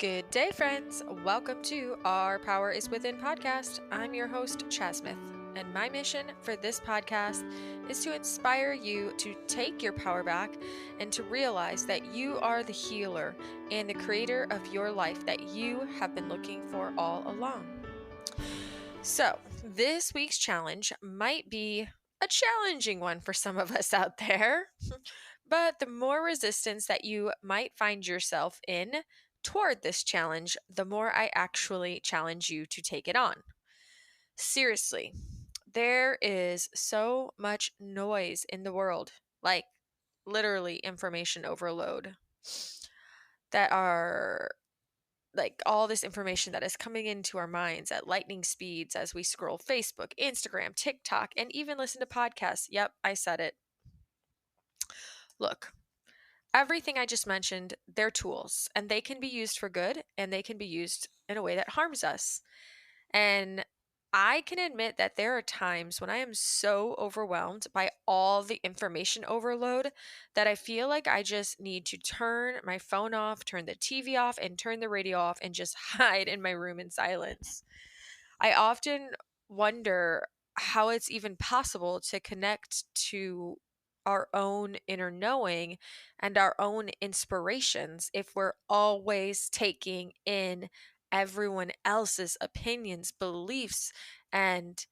Good day, friends. Welcome to Our Power is Within podcast. I'm your host, Chasmith, and my mission for this podcast is to inspire you to take your power back and to realize that you are the healer and the creator of your life that you have been looking for all along. So, this week's challenge might be a challenging one for some of us out there, but the more resistance that you might find yourself in toward this challenge, the more I actually challenge you to take it on. Seriously, there is so much noise in the world, like literally information overload, that are like all this information that is coming into our minds at lightning speeds as we scroll Facebook, Instagram, TikTok, and even listen to podcasts. Yep, I said it. Look, everything I just mentioned, they're tools and they can be used for good and they can be used in a way that harms us. And I can admit that there are times when I am so overwhelmed by all the information overload that I feel like I just need to turn my phone off, turn the TV off, and turn the radio off and just hide in my room in silence. I often wonder how it's even possible to connect to our own inner knowing and our own inspirations if we're always taking in everyone else's opinions, beliefs, and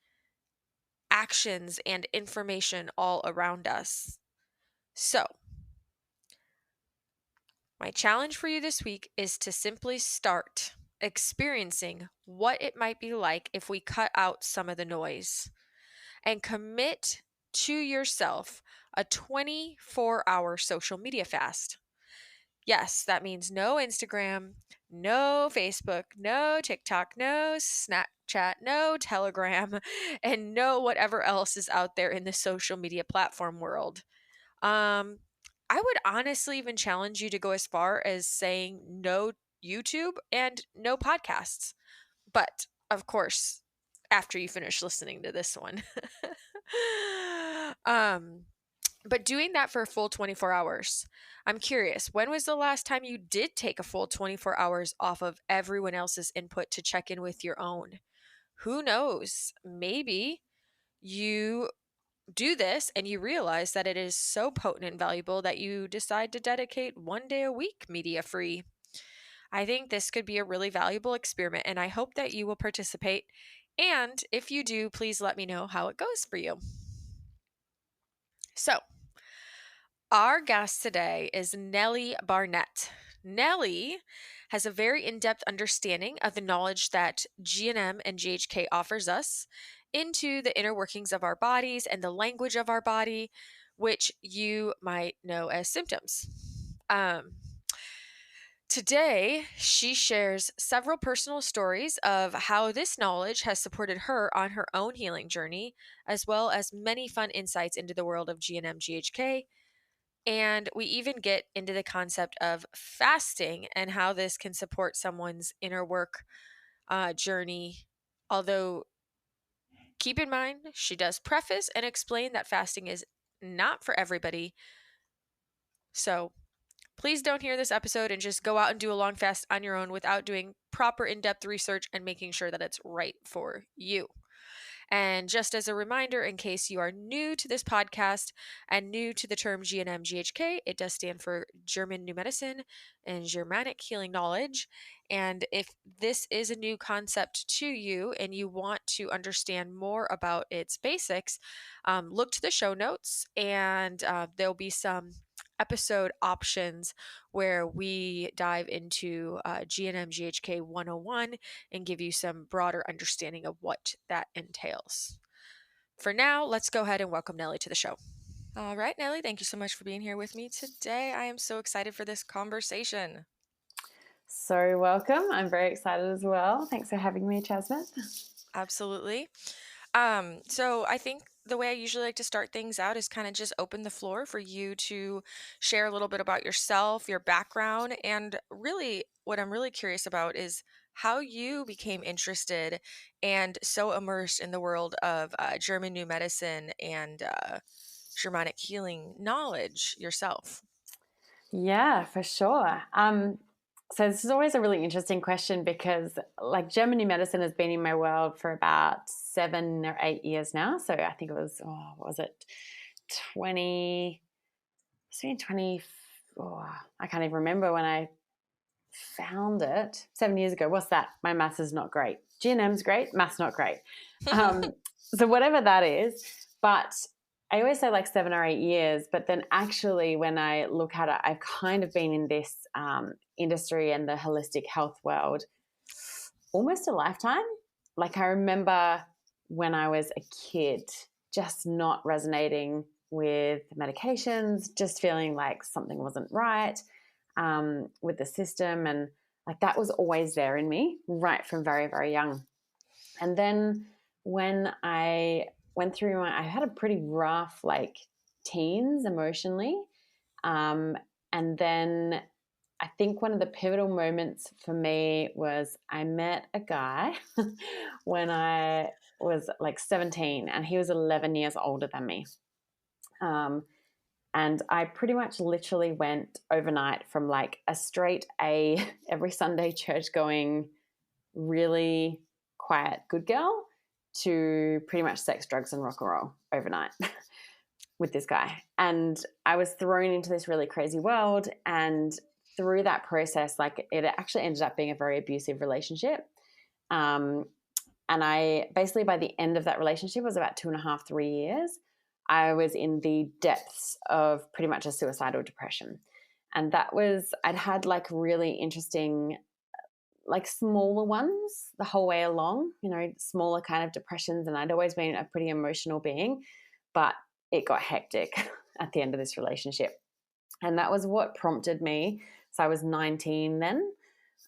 actions and information all around us. So, my challenge for you this week is to simply start experiencing what it might be like if we cut out some of the noise and commit to yourself a 24-hour social media fast. Yes, that means no Instagram, no Facebook, no TikTok, no Snapchat, no Telegram, and no whatever else is out there in the social media platform world. Um, I would honestly even challenge you to go as far as saying no YouTube and no podcasts. But of course, after you finish listening to this one. um, but doing that for a full 24 hours. I'm curious, when was the last time you did take a full 24 hours off of everyone else's input to check in with your own? Who knows? Maybe you do this and you realize that it is so potent and valuable that you decide to dedicate one day a week media free. I think this could be a really valuable experiment and I hope that you will participate. And if you do, please let me know how it goes for you. So, our guest today is Nellie Barnett. Nellie has a very in-depth understanding of the knowledge that GNM and GHK offers us into the inner workings of our bodies and the language of our body, which you might know as symptoms. Today, she shares several personal stories of how this knowledge has supported her on her own healing journey, as well as many fun insights into the world of GNM GHK. And we even get into the concept of fasting and how this can support someone's inner work journey. Although, keep in mind, she does preface and explain that fasting is not for everybody. So, please don't hear this episode and just go out and do a long fast on your own without doing proper in-depth research and making sure that it's right for you. And just as a reminder, in case you are new to this podcast and new to the term GNM GHK, it does stand for German New Medicine and Germanic Healing Knowledge. And if this is a new concept to you and you want to understand more about its basics, look to the show notes and there'll be some episode options where we dive into GNM GHK 101 and give you some broader understanding of what that entails. For now, let's go ahead and welcome Nellie to the show. All right, Nellie, thank you so much for being here with me today. I am so excited for this conversation. So welcome. I'm very excited as well. Thanks for having me, Chasmith. Absolutely. So I think the way I usually like to start things out is kind of just open the floor for you to share a little bit about yourself, your background, and really what I'm really curious about is how you became interested and so immersed in the world of German New Medicine and Germanic healing knowledge yourself. Yeah, for sure. So this is always a really interesting question because like Germany medicine has been in my world for about 7 or 8 years now. So I think it was, what was it? 20, it's been 20, I can't even remember when I found it 7 years ago. What's that? My maths is not great. GNM's great, maths not great. Um, so whatever that is, but I always say like 7 or 8 years, but then actually when I look at it, I've kind of been in this industry and the holistic health world almost a lifetime. Like I remember when I was a kid, just not resonating with medications, just feeling like something wasn't right with the system. And like that was always there in me right from very, very young. And then when I went through I had a pretty rough like teens emotionally. Um, and then I think one of the pivotal moments for me was I met a guy when I was like 17 and he was 11 years older than me. Um, and I pretty much literally went overnight from like a straight A every Sunday church going, really quiet, good girl to pretty much sex, drugs, and rock and roll overnight with this guy. And I was thrown into this really crazy world. And through that process, like it actually ended up being a very abusive relationship. Um, and I basically, by the end of that relationship, was about 2.5, 3 years. I was in the depths of pretty much a suicidal depression. And that was, I'd had like really interesting, like smaller ones the whole way along, smaller kind of depressions. And I'd always been a pretty emotional being, but it got hectic at the end of this relationship. And that was what prompted me. So I was 19 then,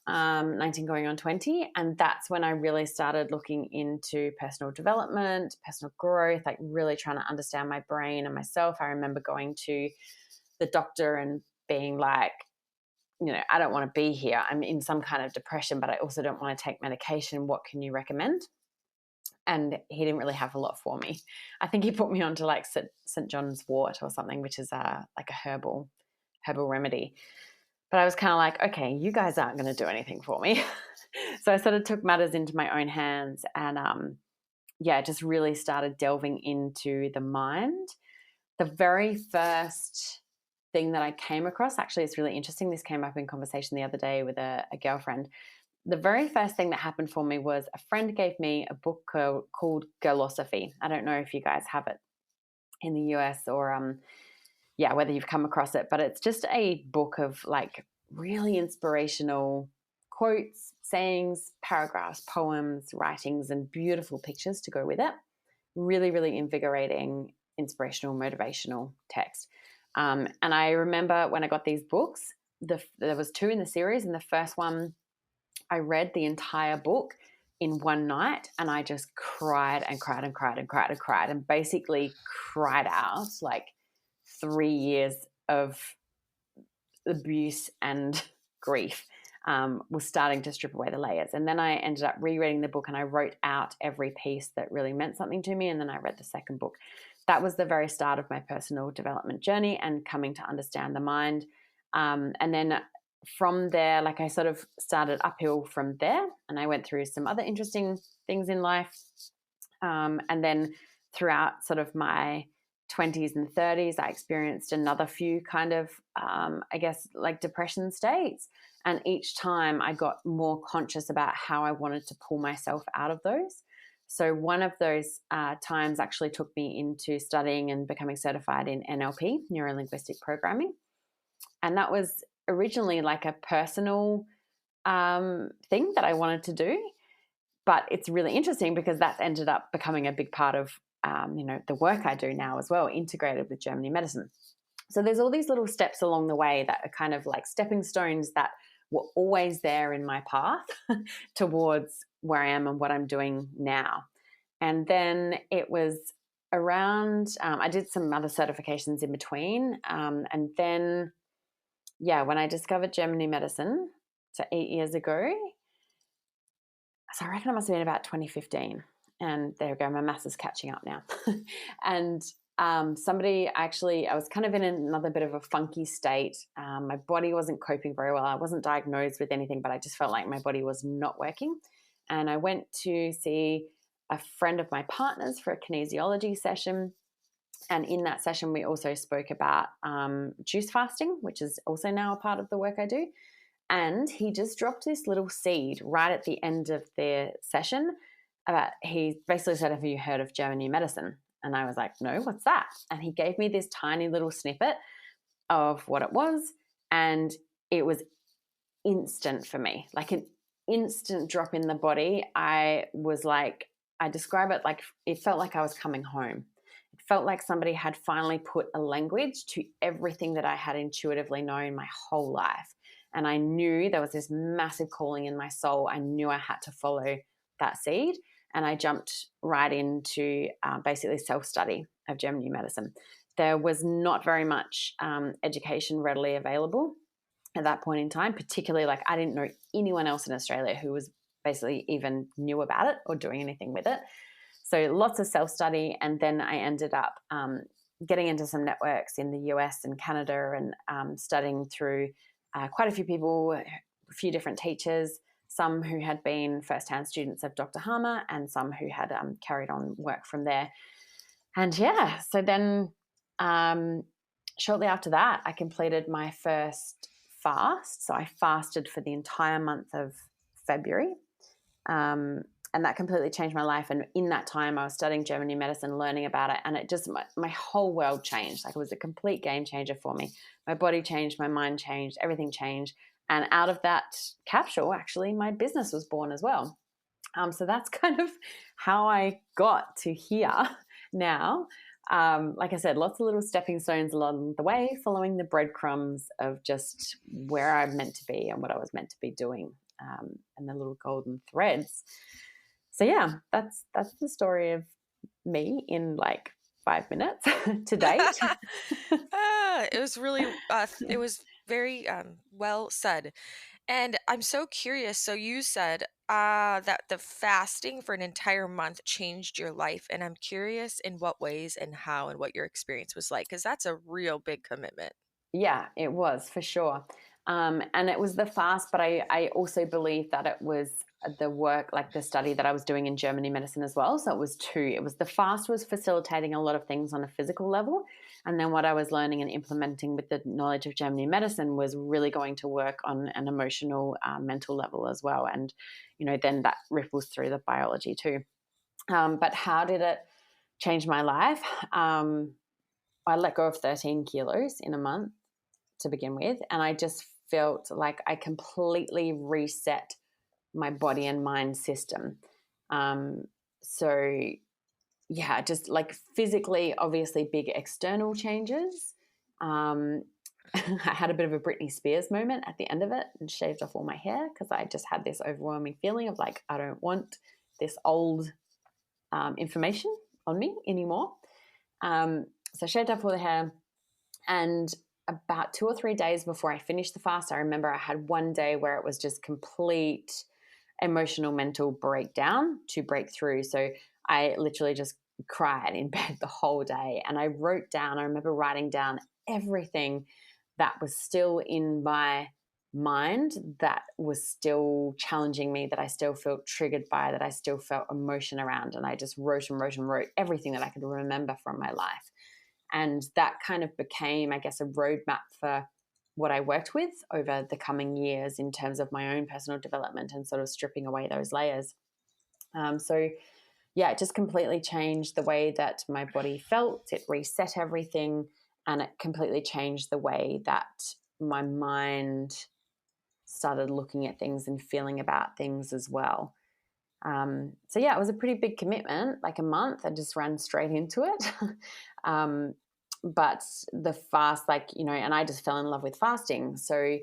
19 going on 20. And that's when I really started looking into personal development, personal growth, like really trying to understand my brain and myself. I remember going to the doctor and being like, I don't want to be here. I'm in some kind of depression, but I also don't want to take medication. What can you recommend? And he didn't really have a lot for me. I think he put me onto like St. John's wort or something, which is like a herbal remedy. But I was kind of like, okay, you guys aren't going to do anything for me. So I sort of took matters into my own hands and just really started delving into the mind. The very first thing that I came across, actually, it's really interesting. This came up in conversation the other day with a girlfriend. The very first thing that happened for me was a friend gave me a book called Girlosophy. I don't know if you guys have it in the US or whether you've come across it, but it's just a book of like really inspirational quotes, sayings, paragraphs, poems, writings, and beautiful pictures to go with it. Really, really invigorating, inspirational, motivational text. And I remember when I got these books, there was two in the series, and the first one, I read the entire book in one night, and I just cried and cried and cried and cried and cried, and basically cried out like 3 years of abuse and grief was starting to strip away the layers. And then I ended up rereading the book and I wrote out every piece that really meant something to me. And then I read the second book. That was the very start of my personal development journey and coming to understand the mind. And then from there, like I sort of started uphill from there, and I went through some other interesting things in life. And then throughout sort of my 20s and 30s, I experienced another few kind of, like depression states. And each time I got more conscious about how I wanted to pull myself out of those. So one of those times actually took me into studying and becoming certified in NLP, neuro-linguistic programming. And that was originally like a personal thing that I wanted to do. But it's really interesting because that's ended up becoming a big part of the work I do now as well, integrated with Germany medicine. So there's all these little steps along the way that are kind of like stepping stones that were always there in my path towards where I am and what I'm doing now. And then it was around, I did some other certifications in between. And then, when I discovered Germany medicine, so 8 years ago, so I reckon it must have been about 2015. And there we go, my maths is catching up now. And somebody actually, I was kind of in another bit of a funky state. My body wasn't coping very well. I wasn't diagnosed with anything, but I just felt like my body was not working. And I went to see a friend of my partner's for a kinesiology session. And in that session, we also spoke about juice fasting, which is also now a part of the work I do. And he just dropped this little seed right at the end of their session about, he basically said, "Have you heard of German New Medicine?" And I was like, "No, what's that?" And he gave me this tiny little snippet of what it was. And it was instant for me, like an instant drop in the body. I was like, I describe it like it felt like I was coming home. It felt like somebody had finally put a language to everything that I had intuitively known my whole life. And I knew there was this massive calling in my soul. I knew I had to follow that seed. And I jumped right into basically self-study of German New Medicine. There was not very much education readily available at that point in time, particularly like I didn't know anyone else in Australia who was basically even knew about it or doing anything with it. So lots of self-study. And then I ended up getting into some networks in the US and Canada and studying through quite a few people, a few different teachers, some who had been first-hand students of Dr. Harmer and some who had carried on work from there. And yeah, so then shortly after that, I completed my first fast. So I fasted for the entire month of February. And that completely changed my life. And in that time, I was studying German New Medicine, learning about it. And it just, my whole world changed. Like it was a complete game changer for me. My body changed, my mind changed, everything changed. And out of that capsule, actually, my business was born as well. So that's kind of how I got to here now. Like I said, lots of little stepping stones along the way, following the breadcrumbs of just where I'm meant to be and what I was meant to be doing, and the little golden threads. So yeah, that's the story of me in like 5 minutes to date. It was really, it was very well said. And I'm so curious. So you said that the fasting for an entire month changed your life. And I'm curious in what ways and how and what your experience was like, because that's a real big commitment. Yeah, it was for sure. And it was the fast, but I also believe that it was the work, like the study that I was doing in German New Medicine as well. So it was two. It was the fast was facilitating a lot of things on a physical level. And then what I was learning and implementing with the knowledge of German New Medicine was really going to work on an emotional, mental level as well. And, then that ripples through the biology too. But how did it change my life? I let go of 13 kilos in a month to begin with. And I just felt like I completely reset my body and mind system. So, yeah, just like physically, obviously, big external changes. I had a bit of a Britney Spears moment at the end of it and shaved off all my hair because I just had this overwhelming feeling of like, I don't want this old information on me anymore. So I shaved off all the hair. And about 2 or 3 days before I finished the fast, I remember I had one day where it was just complete emotional, mental breakdown to break through. So I literally just cried in bed the whole day. And I remember writing down everything that was still in my mind, that was still challenging me, that I still felt triggered by, that I still felt emotion around. And I just wrote and wrote and wrote everything that I could remember from my life. And that kind of became, I guess, a roadmap for what I worked with over the coming years in terms of my own personal development and sort of stripping away those layers. So, yeah, it just completely changed the way that my body felt. It reset everything, and it completely changed the way that my mind started looking at things and feeling about things as well. So yeah, it was a pretty big commitment, like a month. I just ran straight into it. But the fast, and I just fell in love with fasting. So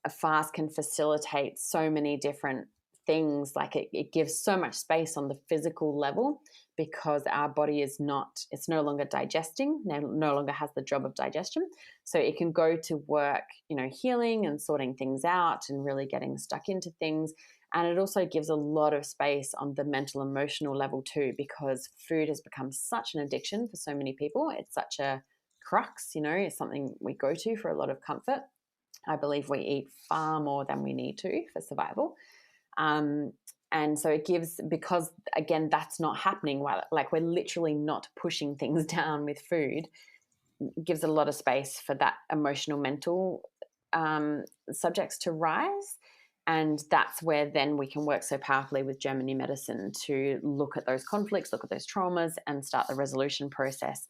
a fast can facilitate so many different things. Like it gives so much space on the physical level because our body it's no longer digesting, no longer has the job of digestion. So it can go to work, healing and sorting things out and really getting stuck into things. And it also gives a lot of space on the mental, emotional level too, because food has become such an addiction for so many people. It's such a crux, it's something we go to for a lot of comfort. I believe we eat far more than we need to for survival. Um, and so it gives, because again, that's not happening while, like, we're literally not pushing things down with food, gives a lot of space for that emotional, mental subjects to rise. And that's where then we can work so powerfully with Germany medicine to look at those conflicts, look at those traumas, and start the resolution process,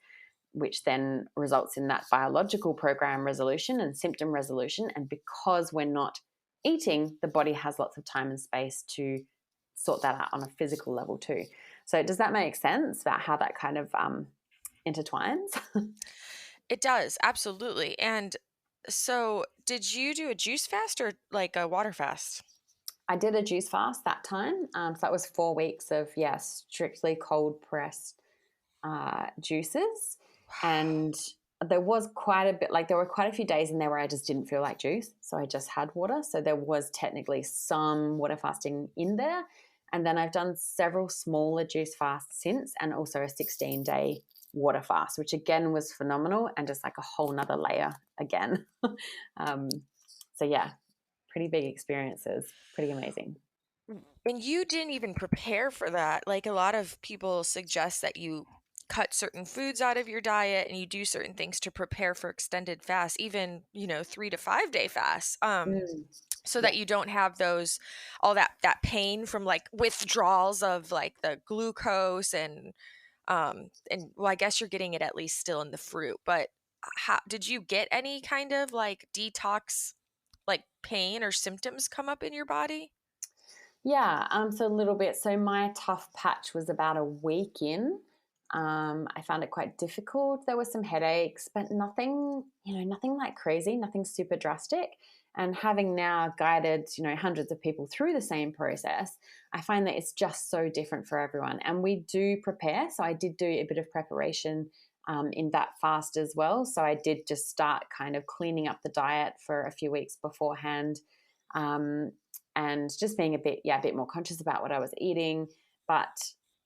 which then results in that biological program resolution and symptom resolution. And because we're not eating, the body has lots of time and space to sort that out on a physical level too. So does that make sense about how that kind of intertwines? It does, absolutely. And so, did you do a juice fast or like a water fast? I did a juice fast that time. So that was 4 weeks of, yeah, strictly cold pressed juices. And there was quite a bit, like, there were quite a few days in there where I just didn't feel like juice. So I just had water. So there was technically some water fasting in there. And then I've done several smaller juice fasts since, and also a 16-day water fast, which again was phenomenal and just like a whole nother layer again. um, so yeah, pretty big experiences, pretty amazing. And you didn't even prepare for that. Like a lot of people suggest that you cut certain foods out of your diet and you do certain things to prepare for extended fasts, even, 3 to 5 day fasts. Mm, So yeah. that you don't have those all that pain from like withdrawals of like the glucose and well, I guess you're getting it at least still in the fruit, but how did you get any kind of like detox like pain or symptoms come up in your body? Yeah, so a little bit. So my tough patch was about a week in. I found it quite difficult. There were some headaches, but nothing, nothing like crazy, nothing super drastic. And having now guided, hundreds of people through the same process, I find that it's just so different for everyone. And we do prepare. So I did do a bit of preparation in that fast as well. So I did just start kind of cleaning up the diet for a few weeks beforehand. Um, and just being a bit more conscious about what I was eating. But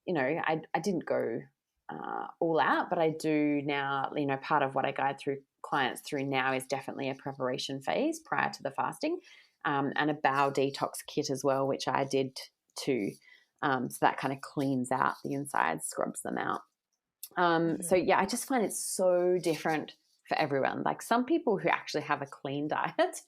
I didn't go all out, but I do now. Part of what I guide through clients through now is definitely a preparation phase prior to the fasting, and a bowel detox kit as well, which I did too. So that kind of cleans out the insides, scrubs them out. So Mhm. yeah, I just find it so different for everyone. Like, some people who actually have a clean diet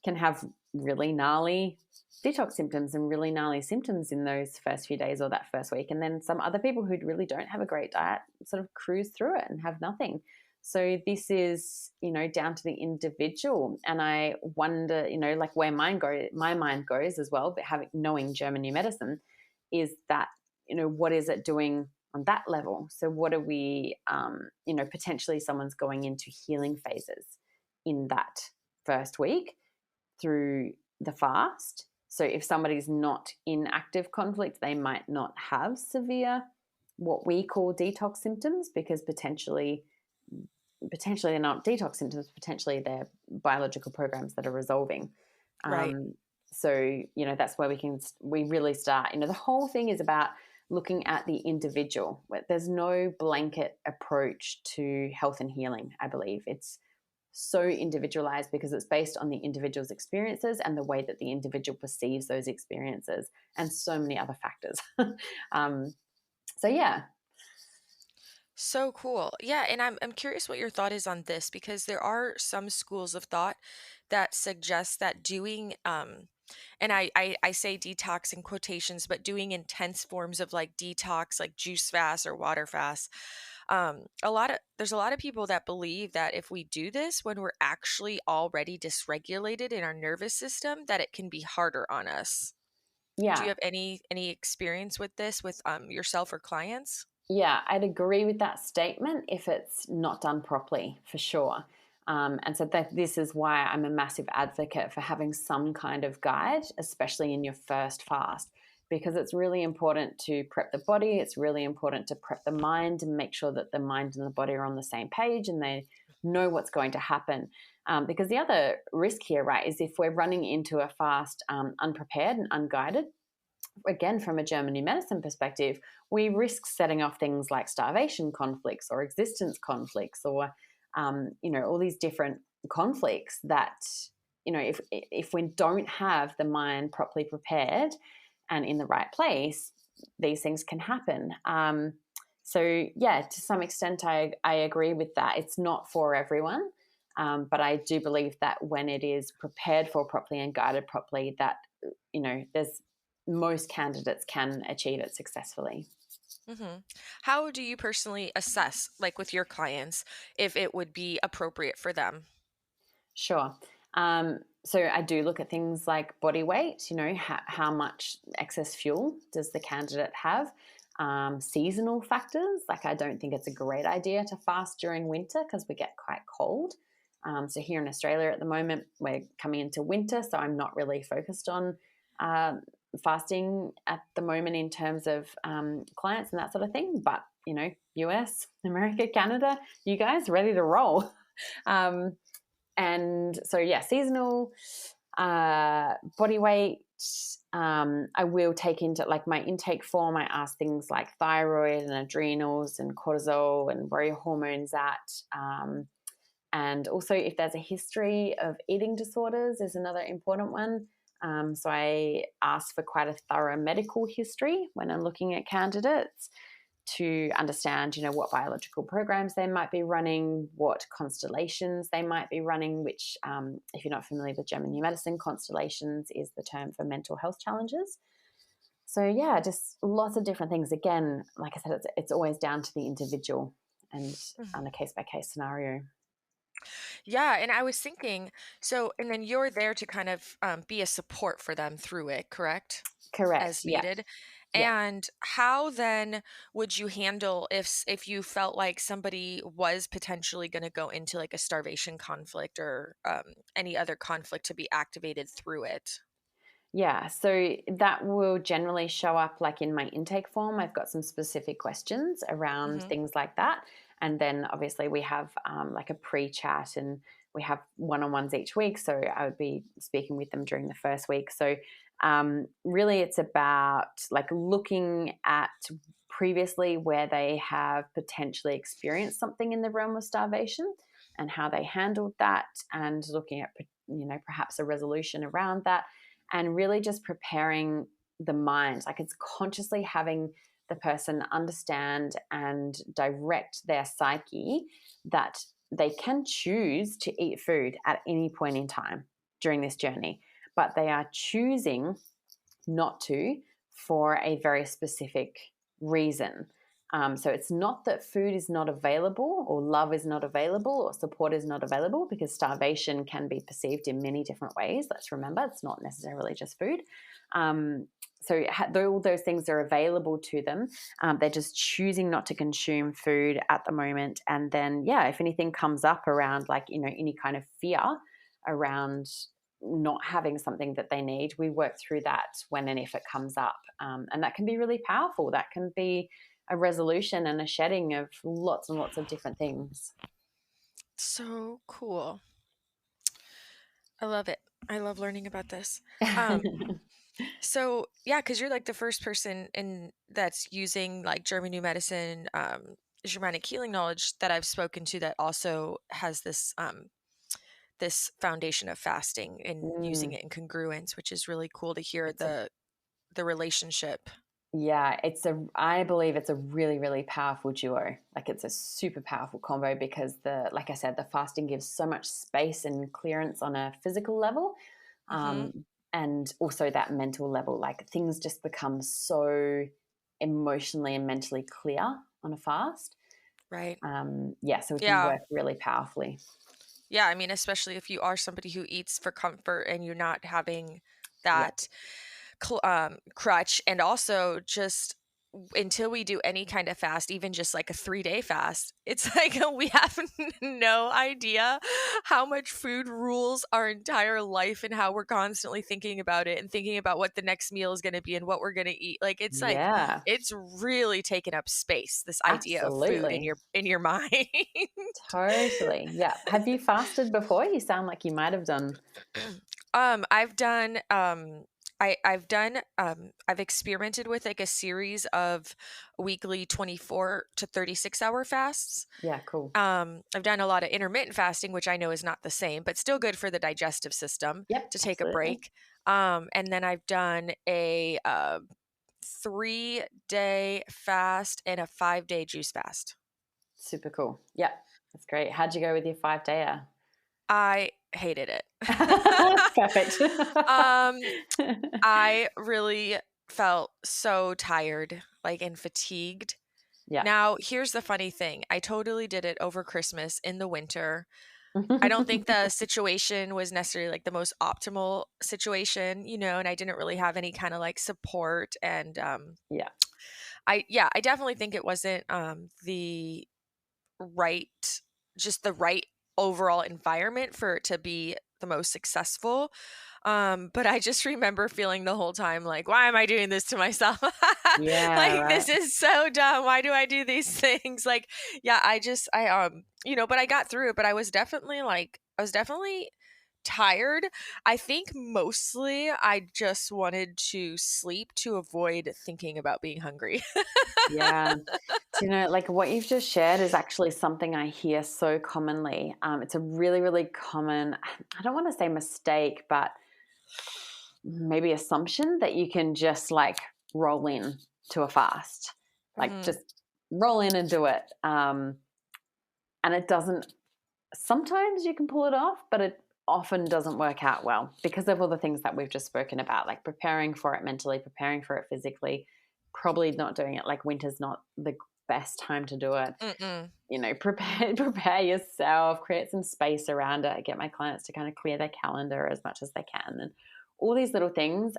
can have really gnarly detox symptoms and really gnarly symptoms in those first few days or that first week. And then some other people who really don't have a great diet sort of cruise through it and have nothing. So this is, down to the individual. And I wonder, like, where my mind goes as well, but knowing German new medicine, is that, what is it doing on that level? So what are we, potentially someone's going into healing phases in that first week through the fast. So if somebody's not in active conflict, they might not have severe, what we call detox symptoms, because potentially they're not detox symptoms, potentially they're biological programs that are resolving. Right. Um, so, that's where we really start. The whole thing is about looking at the individual. There's no blanket approach to health and healing, I believe. It's so individualized because it's based on the individual's experiences and the way that the individual perceives those experiences, and so many other factors. um, so, yeah. So cool. Yeah, and I'm curious what your thought is on this because there are some schools of thought that suggest that doing and I say detox in quotations, but doing intense forms of like detox, like juice fast or water fast. There's a lot of people that believe that if we do this when we're actually already dysregulated in our nervous system, that it can be harder on us. Do you Yeah. have any experience with this with yourself or clients? Yeah, I'd agree with that statement if it's not done properly, for sure. And so this is why I'm a massive advocate for having some kind of guide, especially in your first fast, because it's really important to prep the body. It's really important to prep the mind and make sure that the mind and the body are on the same page and they know what's going to happen. Because the other risk here, right, is if we're running into a fast unprepared and unguided, again, from a German New Medicine perspective, we risk setting off things like starvation conflicts or existence conflicts, or all these different conflicts that, if we don't have the mind properly prepared and in the right place, these things can happen. So yeah, to some extent, I agree with that. It's not for everyone, but I do believe that when it is prepared for properly and guided properly, that there's most candidates can achieve it successfully. Mhm. How do you personally assess, like with your clients, if it would be appropriate for them? Sure. So I do look at things like body weight, how much excess fuel does the candidate have? Seasonal factors, like I don't think it's a great idea to fast during winter because we get quite cold. So here in Australia at the moment, we're coming into winter, so I'm not really focused on um, fasting at the moment in terms of clients and that sort of thing. But, US, America, Canada, you guys ready to roll? Um, and so, yeah, seasonal, body weight. I will take into like my intake form. I ask things like thyroid and adrenals and cortisol and where your hormones at. And also, if there's a history of eating disorders, is another important one. So I ask for quite a thorough medical history when I'm looking at candidates to understand, what biological programs they might be running, what constellations they might be running, which, if you're not familiar with German New Medicine, constellations is the term for mental health challenges. So yeah, just lots of different things. Again, like I said, it's always down to the individual and on a case by case scenario. Yeah, and I was thinking, so, and then you're there to kind of be a support for them through it, correct? Correct. As Yeah. needed. Yeah. And how then would you handle if you felt like somebody was potentially going to go into like a starvation conflict or any other conflict to be activated through it? Yeah, so that will generally show up like in my intake form. I've got some specific questions around Hmm. things like that. And then obviously we have like a pre chat and we have one on ones each week. So I would be speaking with them during the first week. So really it's about like looking at previously where they have potentially experienced something in the realm of starvation and how they handled that, and looking at, perhaps a resolution around that, and really just preparing the mind. Like it's consciously having the person understand and direct their psyche that they can choose to eat food at any point in time during this journey, but they are choosing not to for a very specific reason. So it's not that food is not available or love is not available or support is not available, because starvation can be perceived in many different ways. Let's remember, it's not necessarily just food. So all those things are available to them. They're just choosing not to consume food at the moment. And then, yeah, if anything comes up around like, any kind of fear around not having something that they need, we work through that when and if it comes up. And that can be really powerful. That can be a resolution and a shedding of lots and lots of different things. So cool. I love it. I love learning about this. Um, so yeah, because you're like the first person in that's using like German New Medicine, Germanic healing knowledge that I've spoken to that also has this foundation of fasting and using Mm. it in congruence, which is really cool to hear It's a the relationship. Yeah, I believe it's a really, really powerful duo. Like it's a super powerful combo because like I said, the fasting gives so much space and clearance on a physical level. Hmm. And also that mental level, like things just become so emotionally and mentally clear on a fast. Right. Yeah, so we can Yeah. work really powerfully. Yeah. I mean, especially if you are somebody who eats for comfort and you're not having Yeah. that crutch, and also just until we do any kind of fast, even just like a 3-day fast, it's like we have no idea how much food rules our entire life and how we're constantly thinking about it and thinking about what the next meal is going to be and what we're going to eat. Like Yeah, it's really taken up space, this idea of food in absolutely. your mind. Totally. Yeah. Have you fasted before? You sound like you might have done. I've done I've experimented with like a series of weekly 24 to 36-hour fasts. Yeah, cool. I've done a lot of intermittent fasting, which I know is not the same, but still good for the digestive system Yep, to take a absolutely. break. And then I've done a 3-day fast and a 5-day juice fast. Super cool. Yep, that's great. How'd you go with your 5-dayer? I hated it. Perfect. um, I really felt so tired, like, and fatigued. Yeah. Now, here's the funny thing. I totally did it over Christmas in the winter. I don't think the situation was necessarily like the most optimal situation, and I didn't really have any kind of like support. And Yeah. I definitely think it wasn't the right, just the right overall environment for it to be the most successful. But I just remember feeling the whole time like, why am I doing this to myself? Yeah, Like, right. this is so dumb. Why do I do these things? Like, yeah, but I got through it, but I was definitely tired. I think mostly I just wanted to sleep to avoid thinking about being hungry. Yeah. Do you know, like what you've just shared is actually something I hear so commonly. It's a really, really common, I don't want to say mistake, but maybe assumption that you can just like roll in to a fast, like Hmm. just roll in and do it. And it doesn't, sometimes you can pull it off, but it often doesn't work out well because of all the things that we've just spoken about, like preparing for it mentally, preparing for it physically, probably not doing it. Like winter's not the best time to do it. Mm-mm. Prepare yourself, create some space around it. I get my clients to kind of clear their calendar as much as they can, and all these little things.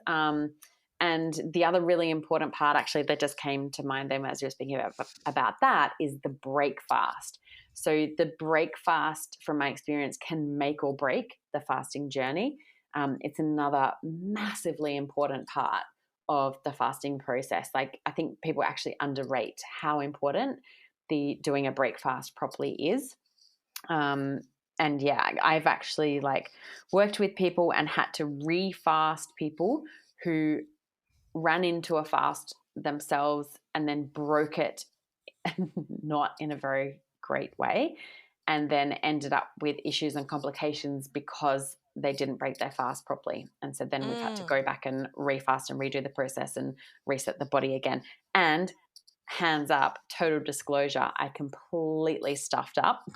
And the other really important part, actually, that just came to mind then as you were speaking about that is the break fast. So the break fast, from my experience, can make or break the fasting journey. It's another massively important part of the fasting process. Like I think people actually underrate how important the doing a break fast properly is. Um, and yeah, I've actually like worked with people and had to refast people who ran into a fast themselves and then broke it not in a very great way, and then ended up with issues and complications because they didn't break their fast properly. And so then we've had to Mm. go back and refast and redo the process and reset the body again. And hands up, total disclosure, I completely stuffed up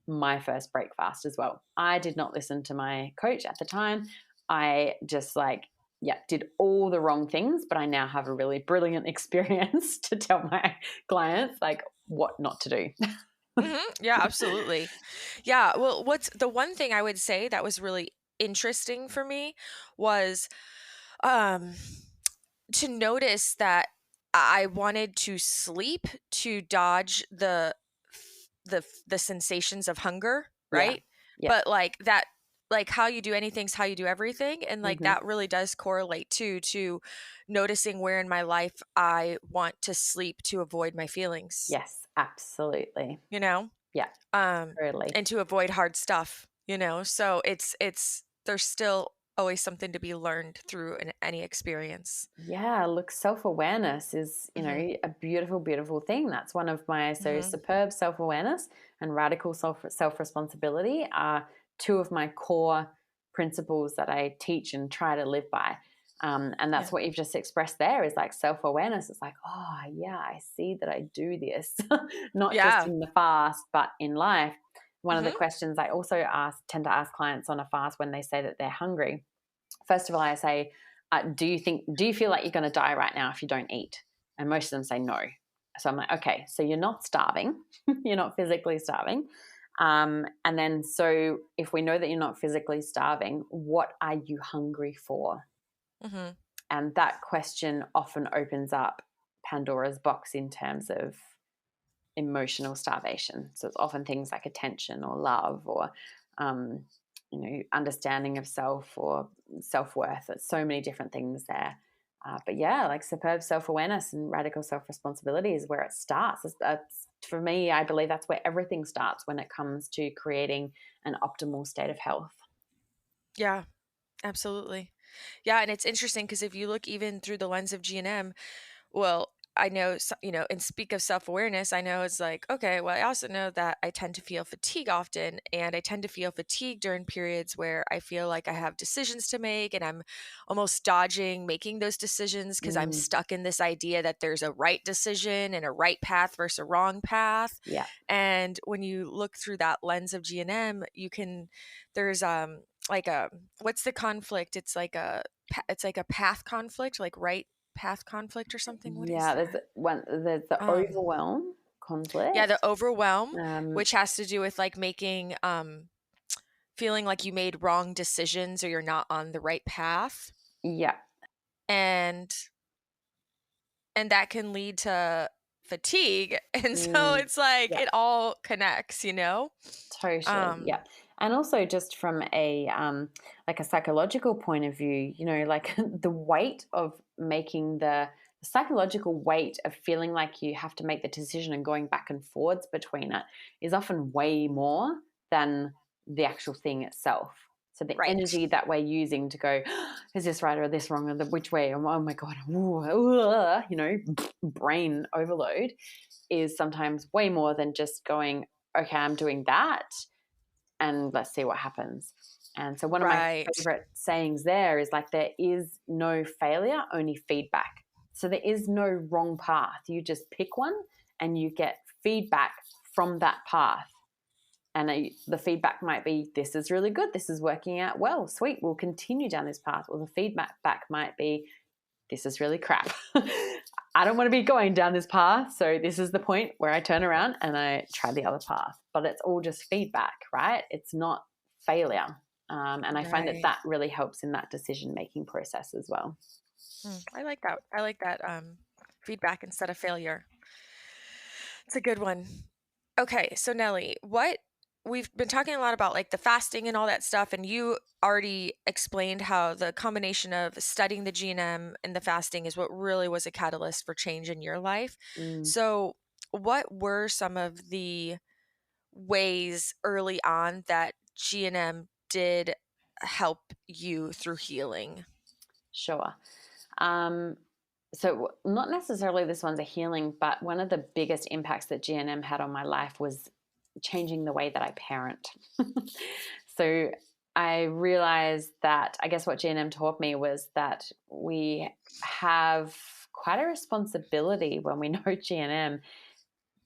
my first break fast as well. I did not listen to my coach at the time. I just like, yeah, did all the wrong things, but I now have a really brilliant experience to tell my clients like what not to do. Mhm. Yeah, absolutely. Yeah, well, what's the one thing I would say that was really interesting for me was um to notice that I wanted to sleep to dodge the sensations of hunger, Yeah. right? Yeah. But like that, like how you do anything's how you do everything, and like Hmm. that really does correlate to noticing where in my life I want to sleep to avoid my feelings, Yes, absolutely. you know? Yeah, um, totally. and to avoid hard stuff, so it's there's still always something to be learned through any experience. Yeah, look, self-awareness is, Hmm. a beautiful, beautiful thing. That's one of my, so Hmm. superb self-awareness and radical self-responsibility are two of my core principles that I teach and try to live by. And Yeah. that's what you've just expressed there is like self-awareness. It's like, oh yeah, I see that I do this, not just Yeah. in the fast, but in life. One of the Hmm. questions I also tend to ask clients on a fast when they say that they're hungry. First of all, I say, do you feel like you're going to die right now if you don't eat? And most of them say no. So I'm like, okay, so you're not starving, you're not physically starving. And then, so if we know that you're not physically starving, what are you hungry for? Hmm. And that question often opens up Pandora's box in terms of emotional starvation. So it's often things like attention or love or, um, understanding of self or self worth. It's so many different things there. But yeah, like superb self awareness and radical self responsibility is where it starts. That's, for me, I believe that's where everything starts when it comes to creating an optimal state of health. Yeah, absolutely. Yeah, and it's interesting because if you look even through the lens of G&M, well, I know, and speak of self-awareness, I know it's like, okay, well, I also know that I tend to feel fatigue often, and I tend to feel fatigue during periods where I feel like I have decisions to make and I'm almost dodging making those decisions because I'm Mm, stuck in this idea that there's a right decision and a right path versus a wrong path. yeah. And when you look through that lens of G&M, there's like a what's the conflict? It's like a path conflict, like right path conflict or something. What is Yeah, that? there's the Um, overwhelm yeah, the conflict. overwhelm, Um, which has to do with like feeling like you made wrong decisions or you're not on the right path. yeah. And that can lead to fatigue. And so Mm, it's like yeah. it all connects, you know? Totally, Um, yeah. And also just from a like a psychological point of view, like the weight of making the psychological weight of feeling like you have to make the decision and going back and forwards between it is often way more than the actual thing itself. So the right. energy that we're using to go, is this right or this wrong, or which way? Oh my god, ooh, brain overload is sometimes way more than just going, okay, I'm doing that and let's see what happens. And so one of my Right. favorite sayings there is like, there is no failure, only feedback. So there is no wrong path. You just pick one and you get feedback from that path. And the feedback might be, this is really good. This is working out well. Sweet. We'll continue down this path. Or the feedback back might be, this is really crap. I don't want to be going down this path. So this is the point where I turn around and I try the other path. But it's all just feedback, right? It's not failure. And I find that Right. that really helps in that decision making process as well. I like that. I like that feedback instead of failure. It's a good one. Okay, so Nellie, what we've been talking a lot about like the fasting and all that stuff, and you already explained how the combination of studying the GNM and the fasting is what really was a catalyst for change in your life. Mm, So, what were some of the ways early on that GNM did help you through healing? sure. Um, so not necessarily this one's a healing, but one of the biggest impacts that GNM had on my life was changing the way that I parent. So I realized that I guess what GNM taught me was that we have quite a responsibility when we know GNM,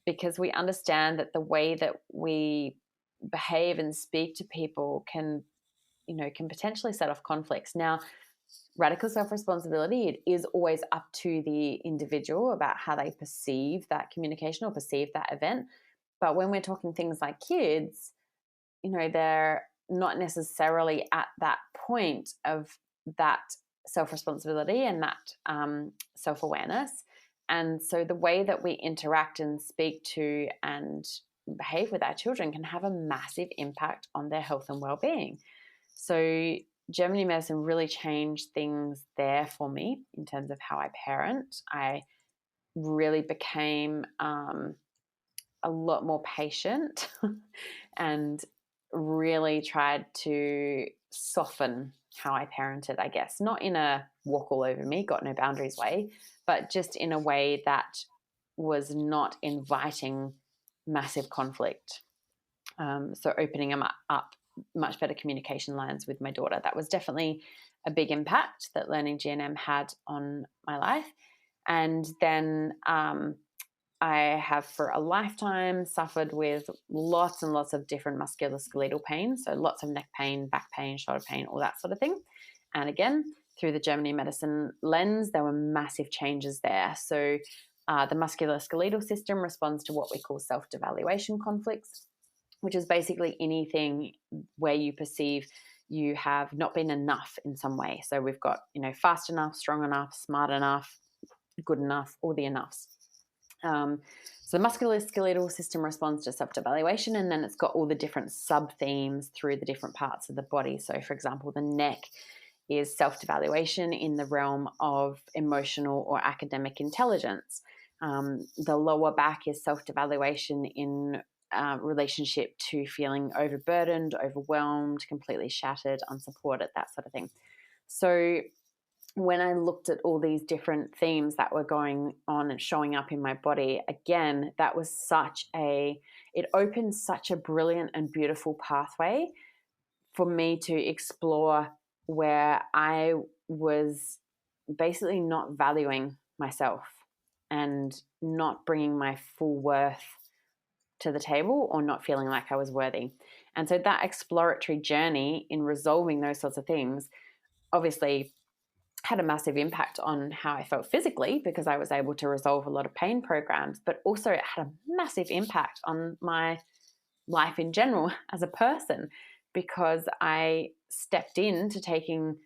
because we understand that the way that we behave and speak to people can potentially set off conflicts. Now, radical self responsibility, it is always up to the individual about how they perceive that communication or perceive that event. But when we're talking things like kids, they're not necessarily at that point of that self responsibility and that self awareness. And so the way that we interact and speak to and behave with our children can have a massive impact on their health and well being. So Germany medicine really changed things there for me in terms of how I parent. I really became a lot more patient and really tried to soften how I parented, I guess. Not in a walk all over me, got no boundaries way, but just in a way that was not inviting massive conflict. So opening them up much better communication lines with my daughter. That was definitely a big impact that learning GNM had on my life. And then I have for a lifetime suffered with lots and lots of different musculoskeletal pain. So lots of neck pain, back pain, shoulder pain, all that sort of thing. And again, through the Germany medicine lens, there were massive changes there. So the musculoskeletal system responds to what we call self-devaluation conflicts, which is basically anything where you perceive you have not been enough in some way. So we've got, fast enough, strong enough, smart enough, good enough, all the enoughs. So the musculoskeletal system responds to self-devaluation, and then it's got all the different sub-themes through the different parts of the body. So, for example, the neck is self-devaluation in the realm of emotional or academic intelligence. The lower back is self-devaluation in relationship to feeling overburdened, overwhelmed, completely shattered, unsupported, that sort of thing. So when I looked at all these different themes that were going on and showing up in my body, again, that was it opened such a brilliant and beautiful pathway for me to explore where I was basically not valuing myself and not bringing my full worth to the table or not feeling like I was worthy. And so that exploratory journey in resolving those sorts of things obviously had a massive impact on how I felt physically because I was able to resolve a lot of pain programs, but also it had a massive impact on my life in general as a person because I stepped into taking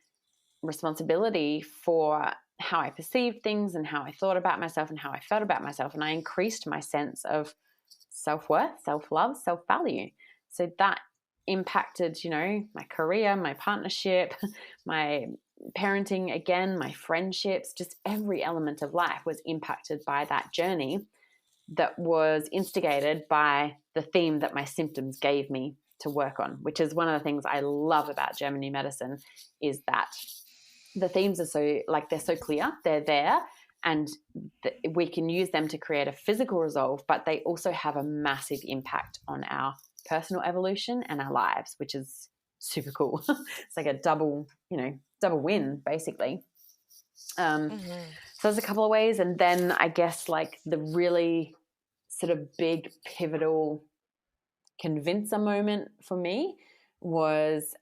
responsibility for how I perceived things and how I thought about myself and how I felt about myself. And I increased my sense of self worth, self love, self value. So that impacted, my career, my partnership, my parenting, again, my friendships, just every element of life was impacted by that journey that was instigated by the theme that my symptoms gave me to work on, which is one of the things I love about German New Medicine is that the themes are they're so clear, they're there, and we can use them to create a physical resolve, but they also have a massive impact on our personal evolution and our lives, which is super cool. It's like a double win, basically. Mhm. So there's a couple of ways. And then I guess like the really sort of big pivotal convincer moment for me was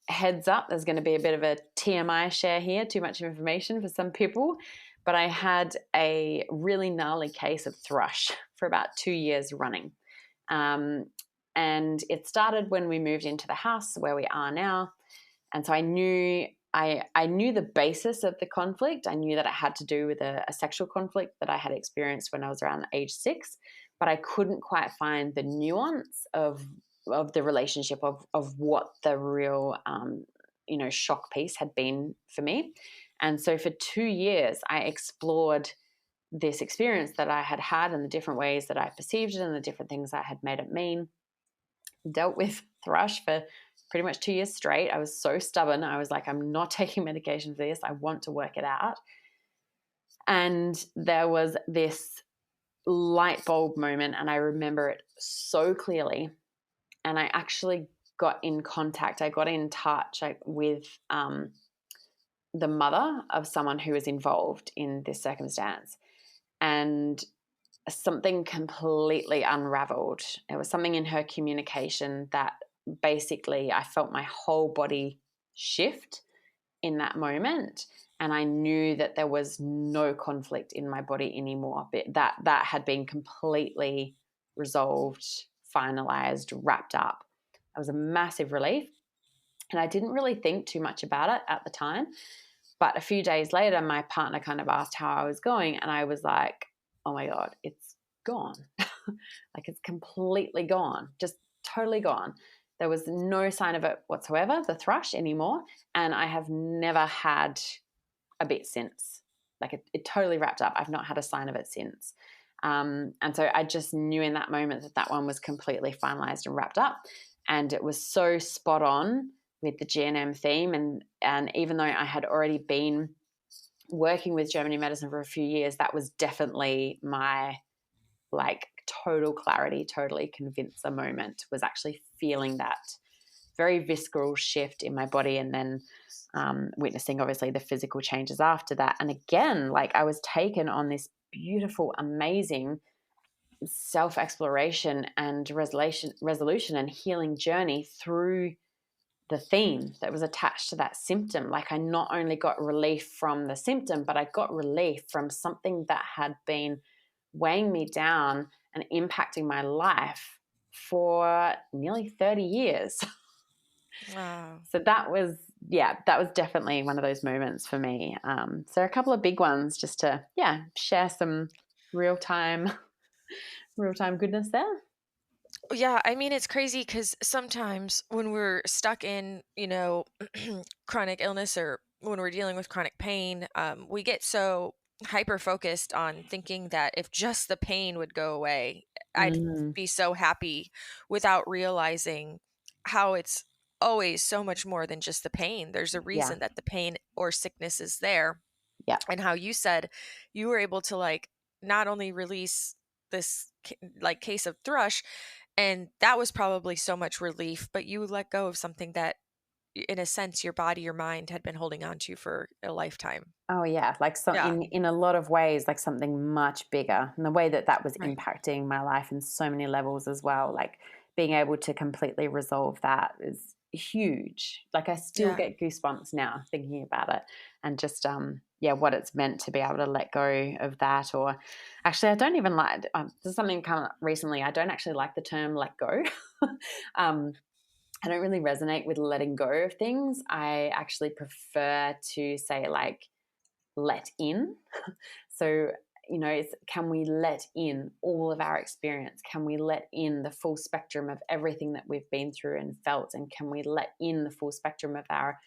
heads up, there's going to be a bit of a TMI share here, too much information for some people. But I had a really gnarly case of thrush for about 2 years running. And it started when we moved into the house where we are now. And so I knew the basis of the conflict. I knew that it had to do with a sexual conflict that I had experienced when I was around age 6, but I couldn't quite find the nuance of the relationship of what the real shock piece had been for me. And so for 2 years, I explored this experience that I had had and the different ways that I perceived it and the different things I had made it mean. Dealt with thrush for pretty much 2 years straight. I was so stubborn. I was like, I'm not taking medication for this. I want to work it out. And there was this light bulb moment, and I remember it so clearly. And I actually got in contact, I got in touch with the mother of someone who was involved in this circumstance. And something completely unraveled. It was something in her communication that basically I felt my whole body shift in that moment. And I knew that there was no conflict in my body anymore. But that had been completely resolved, finalized, wrapped up. It was a massive relief. And I didn't really think too much about it at the time. But a few days later, my partner kind of asked how I was going. And I was like, oh my God, it's gone. Like it's completely gone, just totally gone. There was no sign of it whatsoever, the thrush anymore. And I have never had a bit since. Like it totally wrapped up. I've not had a sign of it since. And so I just knew in that moment that one was completely finalized and wrapped up. And it was so spot on with the GNM theme. And even though I had already been working with Germany medicine for a few years, that was definitely my like total clarity, totally convincer moment, was actually feeling that very visceral shift in my body and then witnessing obviously the physical changes after that. And again, like I was taken on this beautiful, amazing self-exploration and resolution and healing journey through the theme that was attached to that symptom. Like I not only got relief from the symptom, but I got relief from something that had been weighing me down and impacting my life for nearly 30 years. Wow. So that was definitely one of those moments for me. So a couple of big ones just to, share some real time goodness there. Yeah, I mean, it's crazy because sometimes when we're stuck in, chronic illness or when we're dealing with chronic pain, we get so hyper focused on thinking that if just the pain would go away, I'd Mm, be so happy without realizing how it's always so much more than just the pain. There's a Yeah. reason that the pain or sickness is there. Yeah. And how you said you were able to like not only release this like case of thrush, and that was probably so much relief, but you let go of something that in a sense your body, your mind had been holding on to for a lifetime. Oh yeah, like some Yeah. in a lot of ways, like something much bigger. And the way that that was Right. impacting my life in so many levels as well, like being able to completely resolve that is huge. Like I still Yeah. get goosebumps now thinking about it, and just yeah, what it's meant to be able to let go of that. Or actually, I don't even like. There's something come up recently. I don't actually like the term "let go." um, I don't really resonate with letting go of things. I actually prefer to say like let in. So, you know, it's can we let in all of our experience? Can we let in the full spectrum of everything that we've been through and felt? And can we let in the full spectrum of our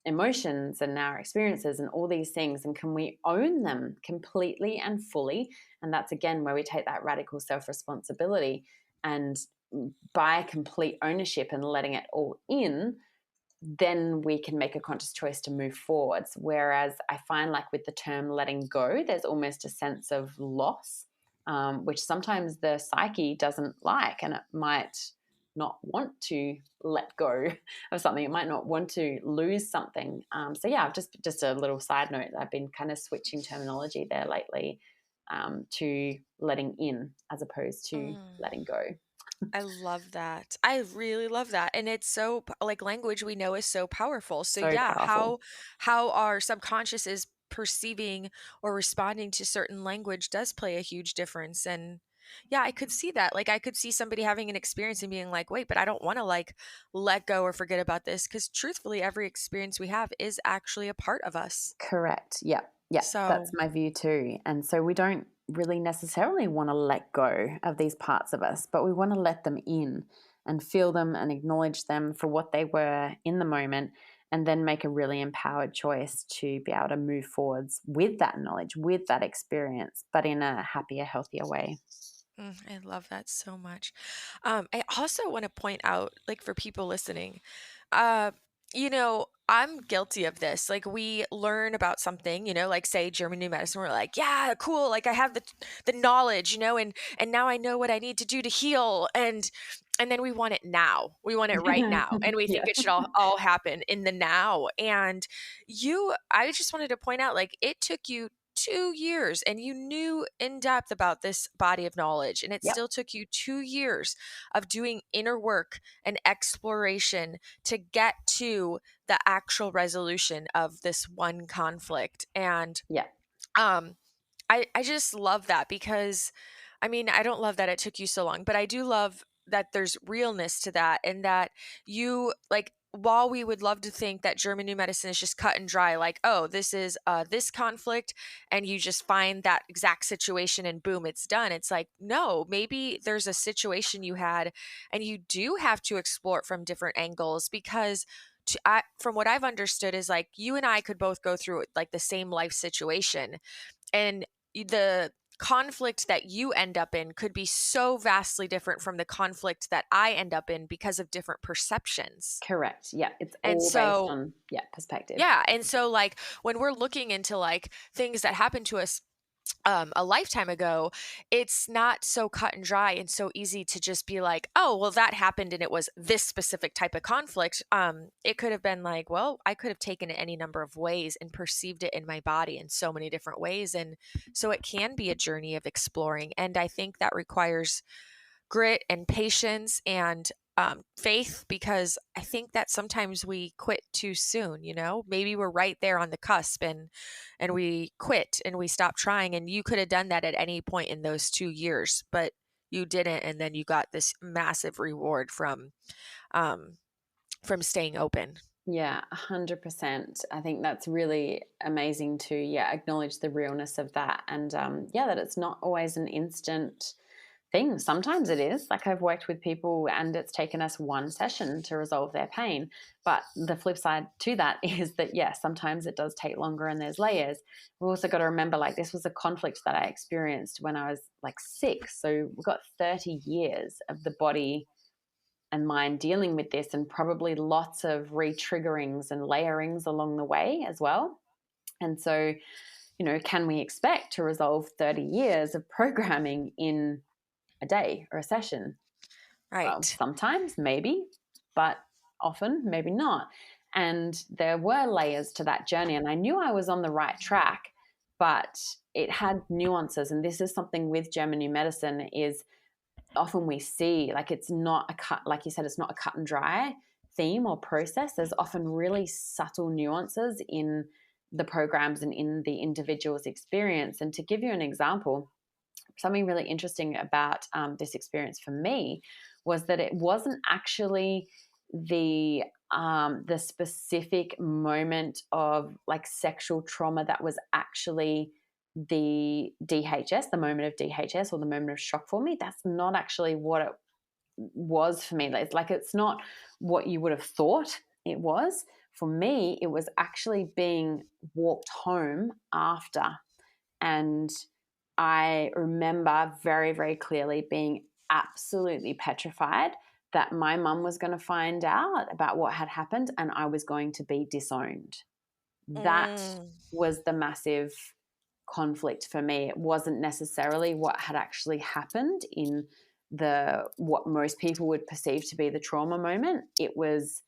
emotions and our experiences and all these things? And can we own them completely and fully? And that's again where we take that radical self responsibility. And by complete ownership and letting it all in, then we can make a conscious choice to move forwards. Whereas I find like with the term letting go, there's almost a sense of loss, which sometimes the psyche doesn't like, and it might not want to let go of something. It might not want to lose something. So yeah, I've just a little side note. I've been kind of switching terminology there lately, to letting in as opposed to Mm. letting go. I love that. I really love that. And it's so like language we know is so powerful. So So yeah, powerful. how our subconscious is perceiving or responding to certain language does play a huge difference. And yeah, I could see that. Like I could see somebody having an experience and being like, "Wait, but I don't want to like let go or forget about this," cuz truthfully every experience we have is actually a part of us. Correct. Yeah. Yeah. That's So, my view too. And so we don't really necessarily want to let go of these parts of us, but we want to let them in and feel them and acknowledge them for what they were in the moment, and then make a really empowered choice to be able to move forwards with that knowledge, with that experience, but in a happier, healthier way. I love that so much. I also want to point out, like for people listening, uh, I'm guilty of this. Like we learn about something, like say German new medicine, we're like, yeah, cool. Like I have the knowledge, and now I know what I need to do to heal, and then we want it now. We want it right now, and we think Yeah. it should all happen in the now. And I just wanted to point out, like it took you 2 years and you knew in depth about this body of knowledge, and it Yep. still took you 2 years of doing inner work and exploration to get to the actual resolution of this one conflict. And Yeah. um I just love that because I mean, I don't love that it took you so long, but I do love that there's realness to that, and that you like while we would love to think that German new medicine is just cut and dry, like, oh, this is this conflict, and you just find that exact situation and boom, it's done. It's like, no, maybe there's a situation you had, and you do have to explore it from different angles because from what I've understood is like you and I could both go through like the same life situation, and the conflict that you end up in could be so vastly different from the conflict that I end up in because of different perceptions. Correct. Yeah. It's And all based so, on, yeah, perspective. yeah. And so, like, when we're looking into like things that happened to us a lifetime ago, it's not so cut and dry and so easy to just be like, oh, well, that happened and it was this specific type of conflict. It could have been like, well, I could have taken it any number of ways and perceived it in my body in so many different ways. And so it can be a journey of exploring. And I think that requires grit and patience and faith, because I think that sometimes we quit too soon. Maybe we're right there on the cusp, and we quit and we stop trying. And you could have done that at any point in those 2 years, but you didn't, and then you got this massive reward um, from staying open. Yeah, 100%. I think that's really amazing to, yeah, acknowledge the realness of that. And yeah, that it's not always an instant thing. Sometimes it is. Like I've worked with people and it's taken us one session to resolve their pain. But the flip side to that is that, yeah, sometimes it does take longer and there's layers. We've also got to remember, like, this was a conflict that I experienced when I was like 6. So we've got 30 years of the body and mind dealing with this, and probably lots of re-triggerings and layerings along the way as well. And so, can we expect to resolve 30 years of programming in a day or a session? Well, Right. sometimes, maybe, but often, maybe not. And there were layers to that journey, and I knew I was on the right track, but it had nuances. And this is something with German New Medicine is often we see like it's not a cut, like you said, it's not a cut and dry theme or process. There's often really subtle nuances in the programs and in the individual's experience. And to give you an example, something really interesting about this experience for me was that it wasn't actually the specific moment of like sexual trauma that was actually the DHS, the moment of DHS or the moment of shock for me. That's not actually what it was for me. It's not what you would have thought it was. For me, it was actually being walked home after. And I remember very, very clearly being absolutely petrified that my mum was going to find out about what had happened and I was going to be disowned. That Mm. was the massive conflict for me. It wasn't necessarily what had actually happened in the what most people would perceive to be the trauma moment. It was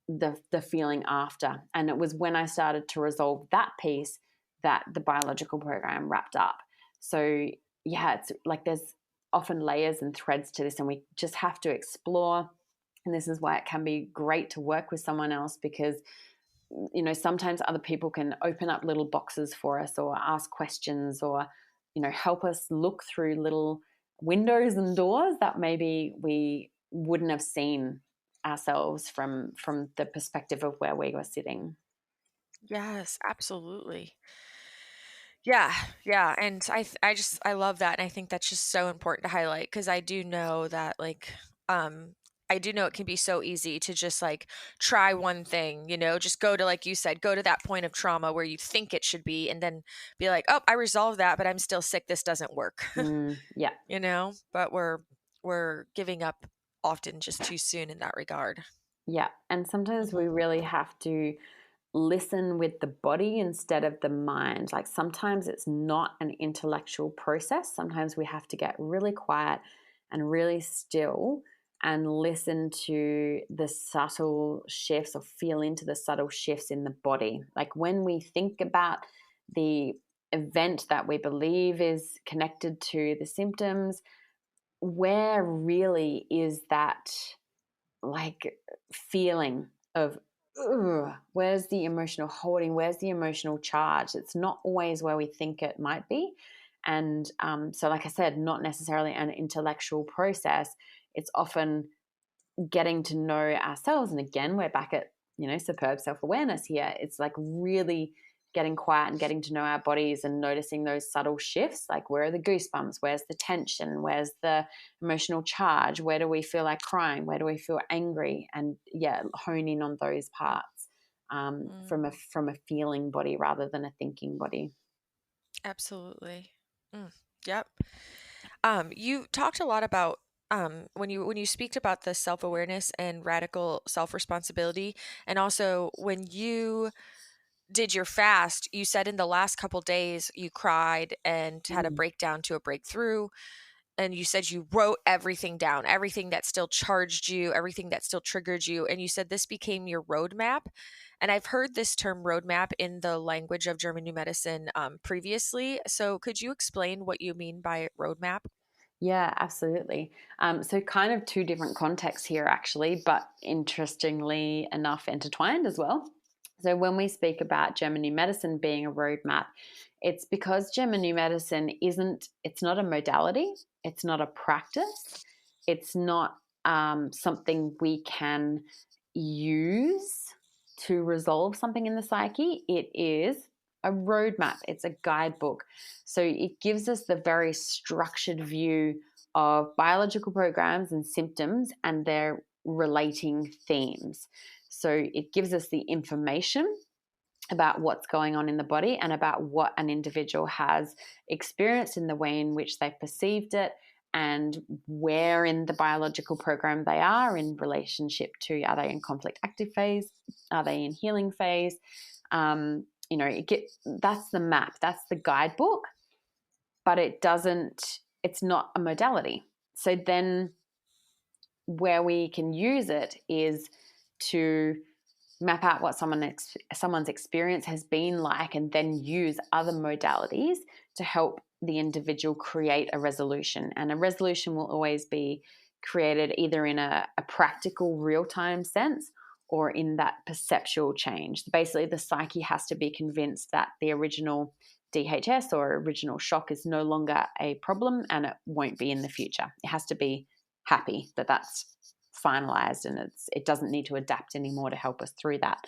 the feeling after. And it was when I started to resolve that piece that the biological program wrapped up. So yeah, it's like there's often layers and threads to this, and we just have to explore. And this is why it can be great to work with someone else, because sometimes other people can open up little boxes for us or ask questions or help us look through little windows and doors that maybe we wouldn't have seen ourselves from the perspective of where we were sitting. Yes, absolutely. Yeah, yeah, and I love that, and I think that's just so important to highlight because I do know that, like, I do know it can be so easy to just, like, try one thing, just go to like you said, go to that point of trauma where you think it should be and then be like, "Oh, I resolved that, but I'm still sick, this doesn't work." Yeah. But we're giving up often just too soon in that regard. Yeah, and sometimes we Mhm. really have to listen with the body instead of the mind. Like sometimes it's not an intellectual process. Sometimes we have to get really quiet and really still and listen to the subtle shifts or feel into the subtle shifts in the body. Like when we think about the event that we believe is connected to the symptoms, where really is that like feeling of ugh, where's the emotional holding, where's the emotional charge? It's not always where we think it might be. And so like I said, not necessarily an intellectual process. It's often getting to know ourselves. And again, we're back at superb self-awareness here. It's like really getting quiet and getting to know our bodies and noticing those subtle shifts, like where are the goosebumps, where's the tension, where's the emotional charge, where do we feel like crying, where do we feel angry, and yeah, hone in on those parts, from a Mm, feeling body rather than a thinking body. absolutely. Mm, yep. You talked a lot about when you speak about the self-awareness and radical self-responsibility, and also when you did your fast, you said in the last couple days you cried and had a Mm. breakdown to a breakthrough, and you said you wrote everything down, everything that still charged you, everything that still triggered you, and you said this became your roadmap. And I've heard this term roadmap in the language of German New Medicine previously. So could you explain what you mean by roadmap? Yeah, absolutely. So, kind of two different contexts here, actually, but interestingly enough, intertwined as well. So, when we speak about German New Medicine being a roadmap, it's because German New Medicine it's not a modality, it's not a practice, it's not something we can use to resolve something in the psyche. It is a roadmap, it's a guidebook. So it gives us the very structured view of biological programs and symptoms and their relating themes. So it gives us the information about what's going on in the body and about what an individual has experienced in the way in which they perceived it and where in the biological program they are in relationship to, are they in conflict active phase? Are they in healing phase? That's the map, that's the guidebook, but it's not a modality. So then where we can use it is to map out what someone's experience has been like, and then use other modalities to help the individual create a resolution. And a resolution will always be created either in a practical real-time sense or in that perceptual change. Basically, the psyche has to be convinced that the original DHS or original shock is no longer a problem, and it won't be in the future. It has to be happy that that's finalized, and it doesn't need to adapt anymore to help us through that.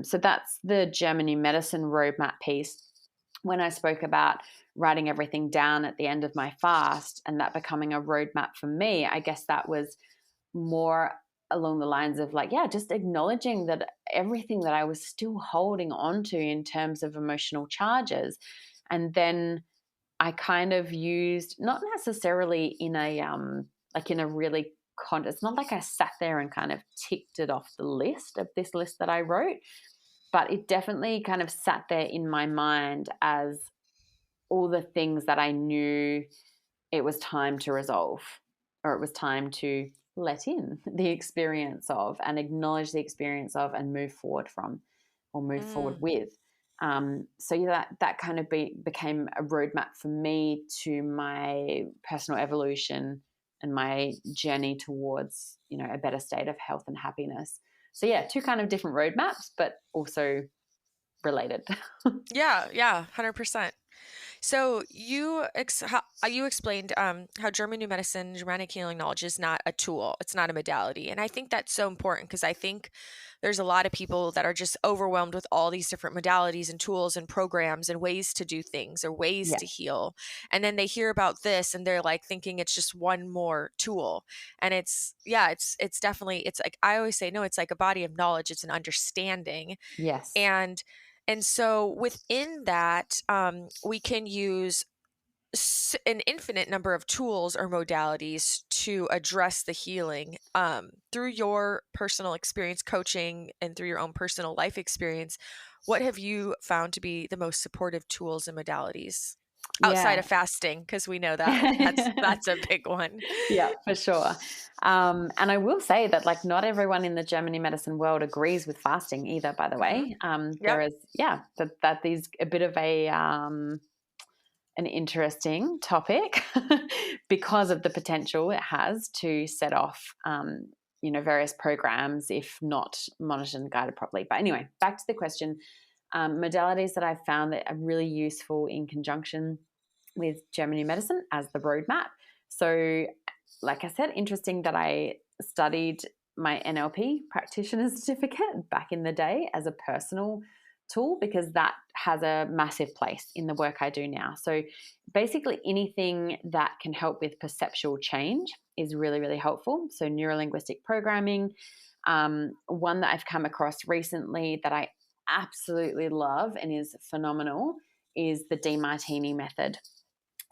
So that's the Germany medicine roadmap piece. When I spoke about writing everything down at the end of my fast and that becoming a roadmap for me, I guess that was more along the lines of like, yeah, just acknowledging that everything that I was still holding on to in terms of emotional charges. And then I kind of used, not necessarily in a in a really it's not like I sat there and kind of ticked it off the list of this list that I wrote, but it definitely kind of sat there in my mind as all the things that I knew it was time to resolve, or it was time to let in the experience of and acknowledge the experience of and move forward from, or move forward Mm. with. So that kind of became a roadmap for me to my personal evolution and my journey towards, a better state of health and happiness. So yeah, two kind of different roadmaps, but also related. Yeah, yeah, 100%. So you explained how German new medicine, Germanic healing knowledge is not a tool; it's not a modality, and I think that's so important because I think there's a lot of people that are just overwhelmed with all these different modalities and tools and programs and ways to do things or ways Yeah. to heal, and then they hear about this and they're like thinking it's just one more tool, and it's definitely, it's like I always say, no, it's like a body of knowledge, it's an understanding, Yes. and so within that, we can use an infinite number of tools or modalities to address the healing. Through your personal experience coaching and through your own personal life experience, what have you found to be the most supportive tools and modalities outside Yeah. of fasting? Because we know that that's a big one. Yeah, for sure. And I will say that, like, not everyone in the Germany medicine world agrees with fasting either, by the Hmm. way. There Yep. is, yeah, that is a bit of an interesting topic because of the potential it has to set off, various programs if not monitored and guided properly. But anyway, back to the question. Modalities that I've found that are really useful in conjunction with Germany medicine as the roadmap. So, like I said, interesting that I studied my NLP practitioner certificate back in the day as a personal tool, because that has a massive place in the work I do now. So, basically, anything that can help with perceptual change is really, really helpful. So, neurolinguistic programming. One that I've come across recently that I absolutely love and is phenomenal is the DeMartini method.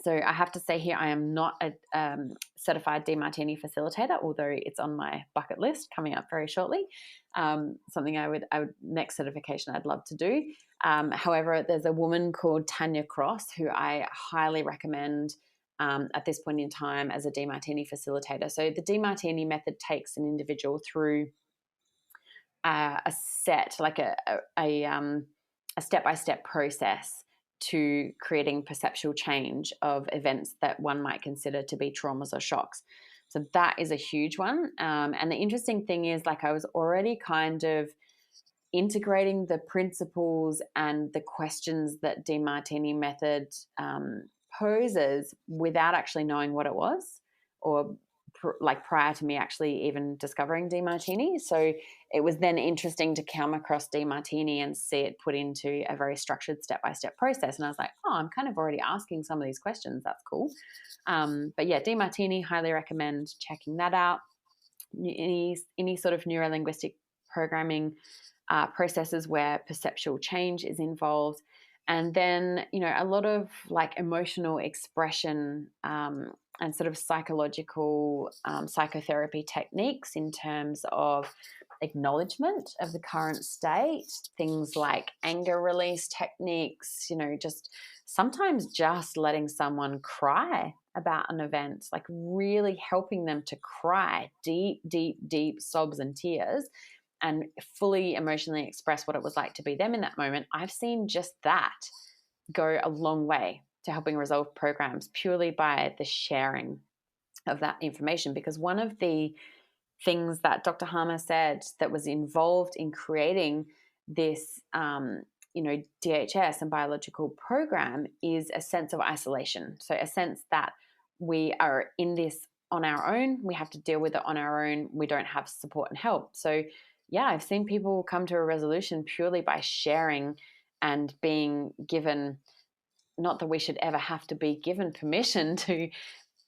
So I have to say here, I am not a certified DeMartini facilitator, although it's on my bucket list coming up very shortly. Something I would next certification I'd love to do. However, there's a woman called Tanya Cross who I highly recommend at this point in time as a DeMartini facilitator. So the DeMartini method takes an individual through a set, like a step-by-step process to creating perceptual change of events that one might consider to be traumas or shocks. So that is a huge one. And the interesting thing is, like, I was already kind of integrating the principles and the questions that DeMartini method poses without actually knowing what it was, or prior to me actually even discovering DeMartini. So it was then interesting to come across DeMartini and see it put into a very structured step-by-step process. And I was like, oh, I'm kind of already asking some of these questions. That's cool. But yeah, DeMartini, highly recommend checking that out. Any sort of neurolinguistic programming processes where perceptual change is involved. And then, a lot of like emotional expression and sort of psychological psychotherapy techniques in terms of acknowledgement of the current state, things like anger release techniques, just sometimes just letting someone cry about an event, like really helping them to cry deep, deep, deep sobs and tears and fully emotionally express what it was like to be them in that moment. I've seen just that go a long way to helping resolve programs purely by the sharing of that information. Because one of the things that Dr. Harmer said that was involved in creating this, DHS and biological program is a sense of isolation. So, a sense that we are in this on our own, we have to deal with it on our own, we don't have support and help. So, yeah, I've seen people come to a resolution purely by sharing and being given, not that we should ever have to be given permission to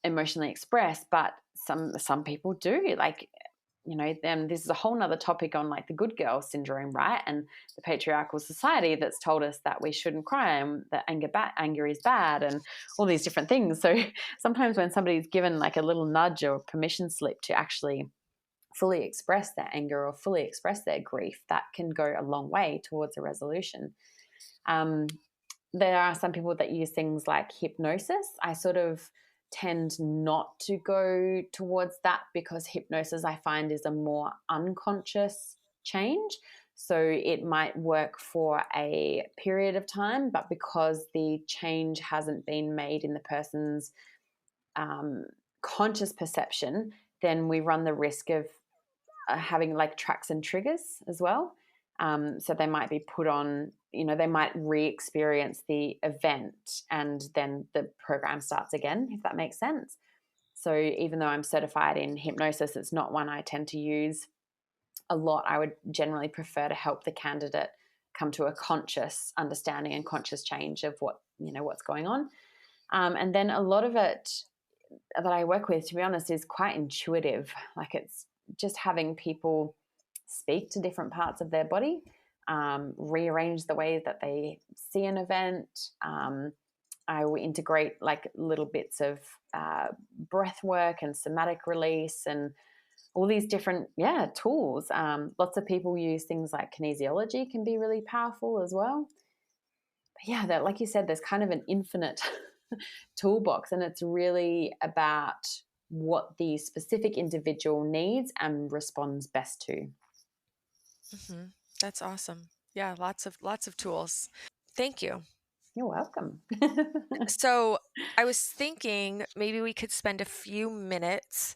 emotionally express, but some people do. Like, then this is a whole nother topic on like the good girl syndrome, right? And the patriarchal society that's told us that we shouldn't cry and that anger is bad and all these different things. So sometimes when somebody's given like a little nudge or permission slip to actually fully express their anger or fully express their grief, that can go a long way towards a resolution. Um, there are some people that use things like hypnosis. I sort of tend not to go towards that because hypnosis, I find, is a more unconscious change. So it might work for a period of time, but because the change hasn't been made in the person's conscious perception, then we run the risk of having like tracks and triggers as well. So they might be put on, they might re-experience the event and then the program starts again, if that makes sense. So even though I'm certified in hypnosis, it's not one I tend to use a lot. I would generally prefer to help the candidate come to a conscious understanding and conscious change of what's going on. And then a lot of it that I work with, to be honest, is quite intuitive. Like it's just having people speak to different parts of their body, rearrange the way that they see an event. I will integrate like little bits of breath work and somatic release and all these different tools. Lots of people use things like kinesiology can be really powerful as well. But yeah, that, like you said, there's kind of an infinite toolbox, and it's really about what the specific individual needs and responds best to. Mhm. That's awesome. Yeah, lots of tools. Thank you. You're welcome. So, I was thinking maybe we could spend a few minutes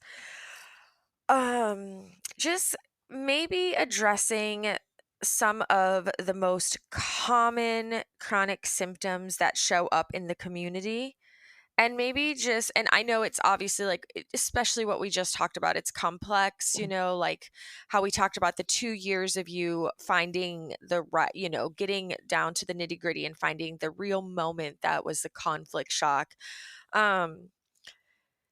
just maybe addressing some of the most common chronic symptoms that show up in the community. And maybe just, and I know it's obviously like, especially what we just talked about, it's complex, like how we talked about the 2 years of you finding the right, getting down to the nitty gritty and finding the real moment that was the conflict shock. Um,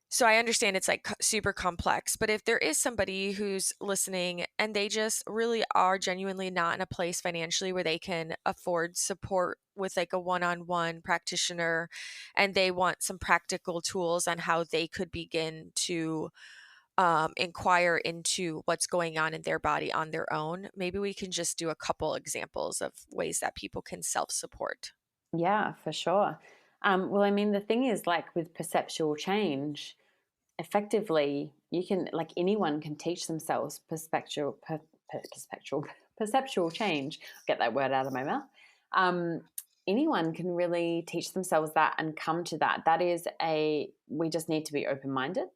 so I understand it's like super complex, but if there is somebody who's listening and they just really are genuinely not in a place financially where they can afford support with like a one-on-one practitioner and they want some practical tools on how they could begin to inquire into what's going on in their body on their own, maybe we can just do a couple examples of ways that people can self-support. Yeah, for sure. Well, I mean, the thing is, like with perceptual change, effectively, you can, like anyone can teach themselves perceptual change. Get that word out of my mouth. Um, Anyone can really teach themselves that and come to that. We just need to be open minded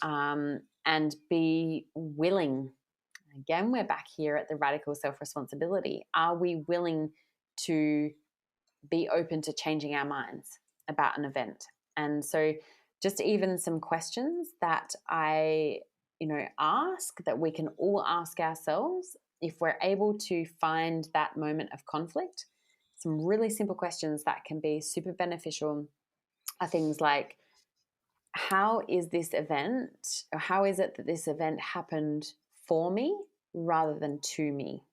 and be willing. Again, we're back here at the radical self responsibility. Are we willing to be open to changing our minds about an event? And so, just even some questions that I, ask that we can all ask ourselves if we're able to find that moment of conflict. Some really simple questions that can be super beneficial are things like, how is this event, or how is it that this event happened for me rather than to me?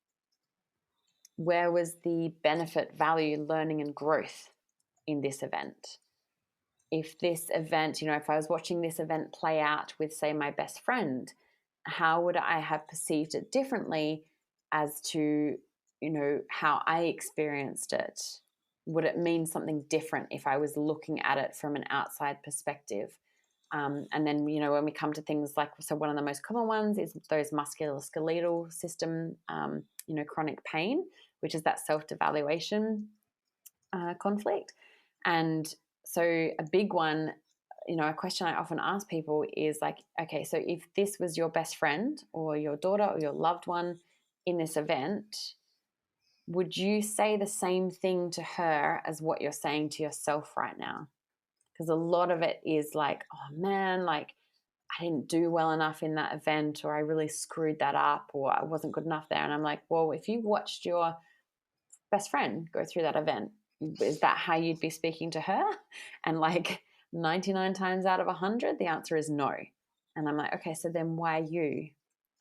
Where was the benefit, value, learning, and growth in this event? if this event, if I was watching this event play out with, say, my best friend, how would I have perceived it differently as to, how I experienced it? Would it mean something different if I was looking at it from an outside perspective? And then, when we come to things like, so one of the most common ones is those musculoskeletal system, chronic pain, which is that self-devaluation conflict. And so a big one, a question I often ask people is like, okay, so if this was your best friend or your daughter or your loved one in this event, would you say the same thing to her as what you're saying to yourself right now? Because a lot of it is like, oh man, like I didn't do well enough in that event, or I really screwed that up, or I wasn't good enough there. And I'm like, well, if you watched your best friend go through that event, is that how you'd be speaking to her? And like 99 times out of 100, the answer is no. And I'm like, okay, so then why you?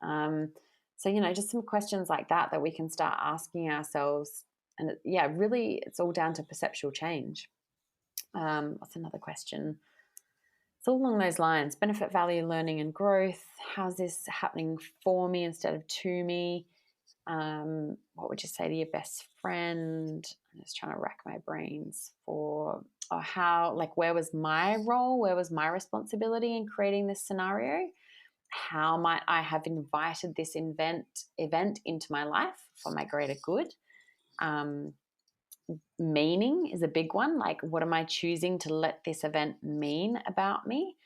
So, just some questions like that we can start asking ourselves. And yeah, really, it's all down to perceptual change. What's another question? It's all along those lines: benefit, value, learning, and growth. How's this happening for me instead of to me? What would you say to your best friend? I'm just trying to rack my brains for how, like, where was my role? Where was my responsibility in creating this scenario? How might I have invited this event into my life for my greater good? Meaning is a big one. Like, what am I choosing to let this event mean about me?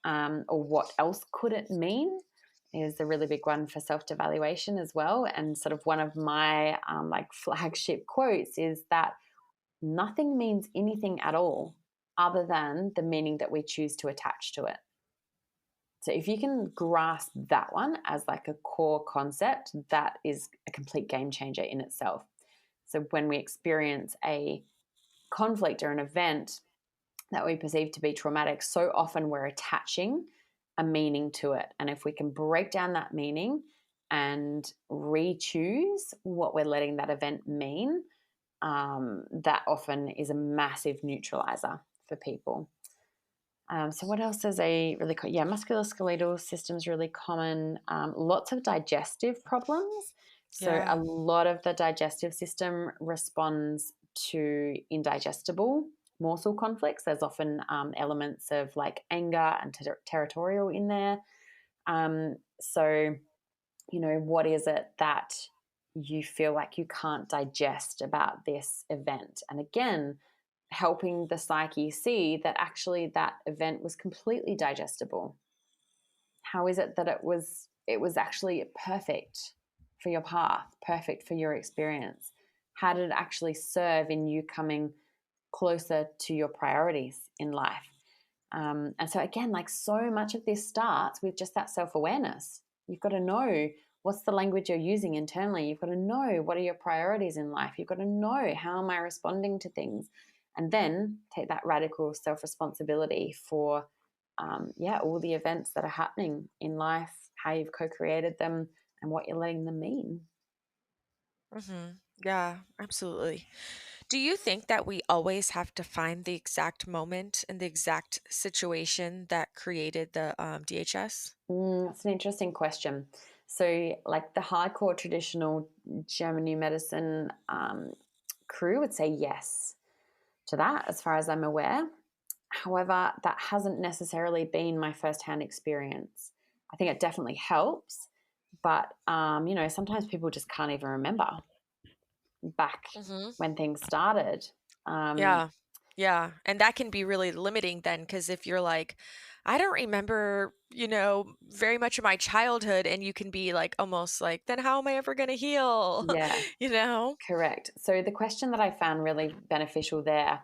Or what else could it mean? Is a really big one for self-devaluation as well. And sort of one of my like flagship quotes is that nothing means anything at all other than the meaning that we choose to attach to it. So if you can grasp that one as like a core concept, that is a complete game changer in itself. So when we experience a conflict or an event that we perceive to be traumatic, so often we're attaching a meaning to it. And if we can break down that meaning and re-choose what we're letting that event mean, that often is a massive neutralizer for people. So what else is musculoskeletal system's really common. Lots of digestive problems. So a Yeah. lot of the digestive system responds to indigestible morsel conflicts. There's often elements of like anger and territorial in there. So, what is it that you feel like you can't digest about this event? And again, helping the psyche see that actually that event was completely digestible. How is it that it was actually perfect for your path, perfect for your experience? How did it actually serve in you coming closer to your priorities in life? And so again, like so much of this starts with just that self-awareness. You've got to know what's the language you're using internally. You've got to know what are your priorities in life. You've got to know how am I responding to things, and then take that radical self-responsibility for all the events that are happening in life, how you've co-created them, and what you're letting them mean. Yeah, absolutely. Do you think that we always have to find the exact moment and the exact situation that created the DHS? That's an interesting question. So, like the hardcore traditional German new medicine crew would say yes to that, as far as I'm aware. However, that hasn't necessarily been my firsthand experience. I think it definitely helps, but sometimes people just can't even remember back Hmm. when things started. Um, Yeah. Yeah. And that can be really limiting then, because if you're like, I don't remember, very much of my childhood, and you can be like, almost like, then how am I ever going to heal? yeah, you know? correct. So the question that I found really beneficial there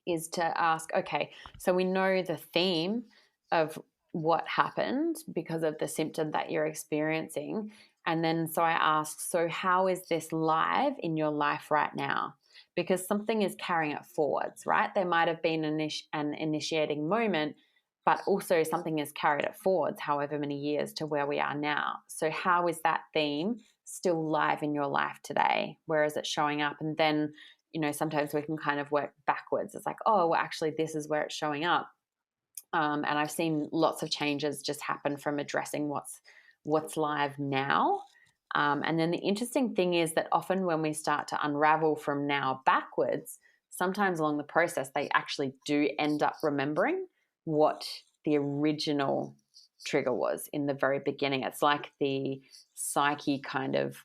is to ask, okay, so we know the theme of what happened because of the symptom that you're experiencing. And then so I ask, so how is this live in your life right now? Because something is carrying it forwards, right? There might have been an initiating moment, but also something has carried it forwards however many years to where we are now. So how is that theme still live in your life today? Where is it showing up? And then sometimes we can kind of work backwards. It's like, oh, well, actually, this is where it's showing up. And I've seen lots of changes just happen from addressing what's live now. And then the interesting thing is that often when we start to unravel from now backwards, sometimes along the process, they actually do end up remembering what the original trigger was in the very beginning. It's like the psyche kind of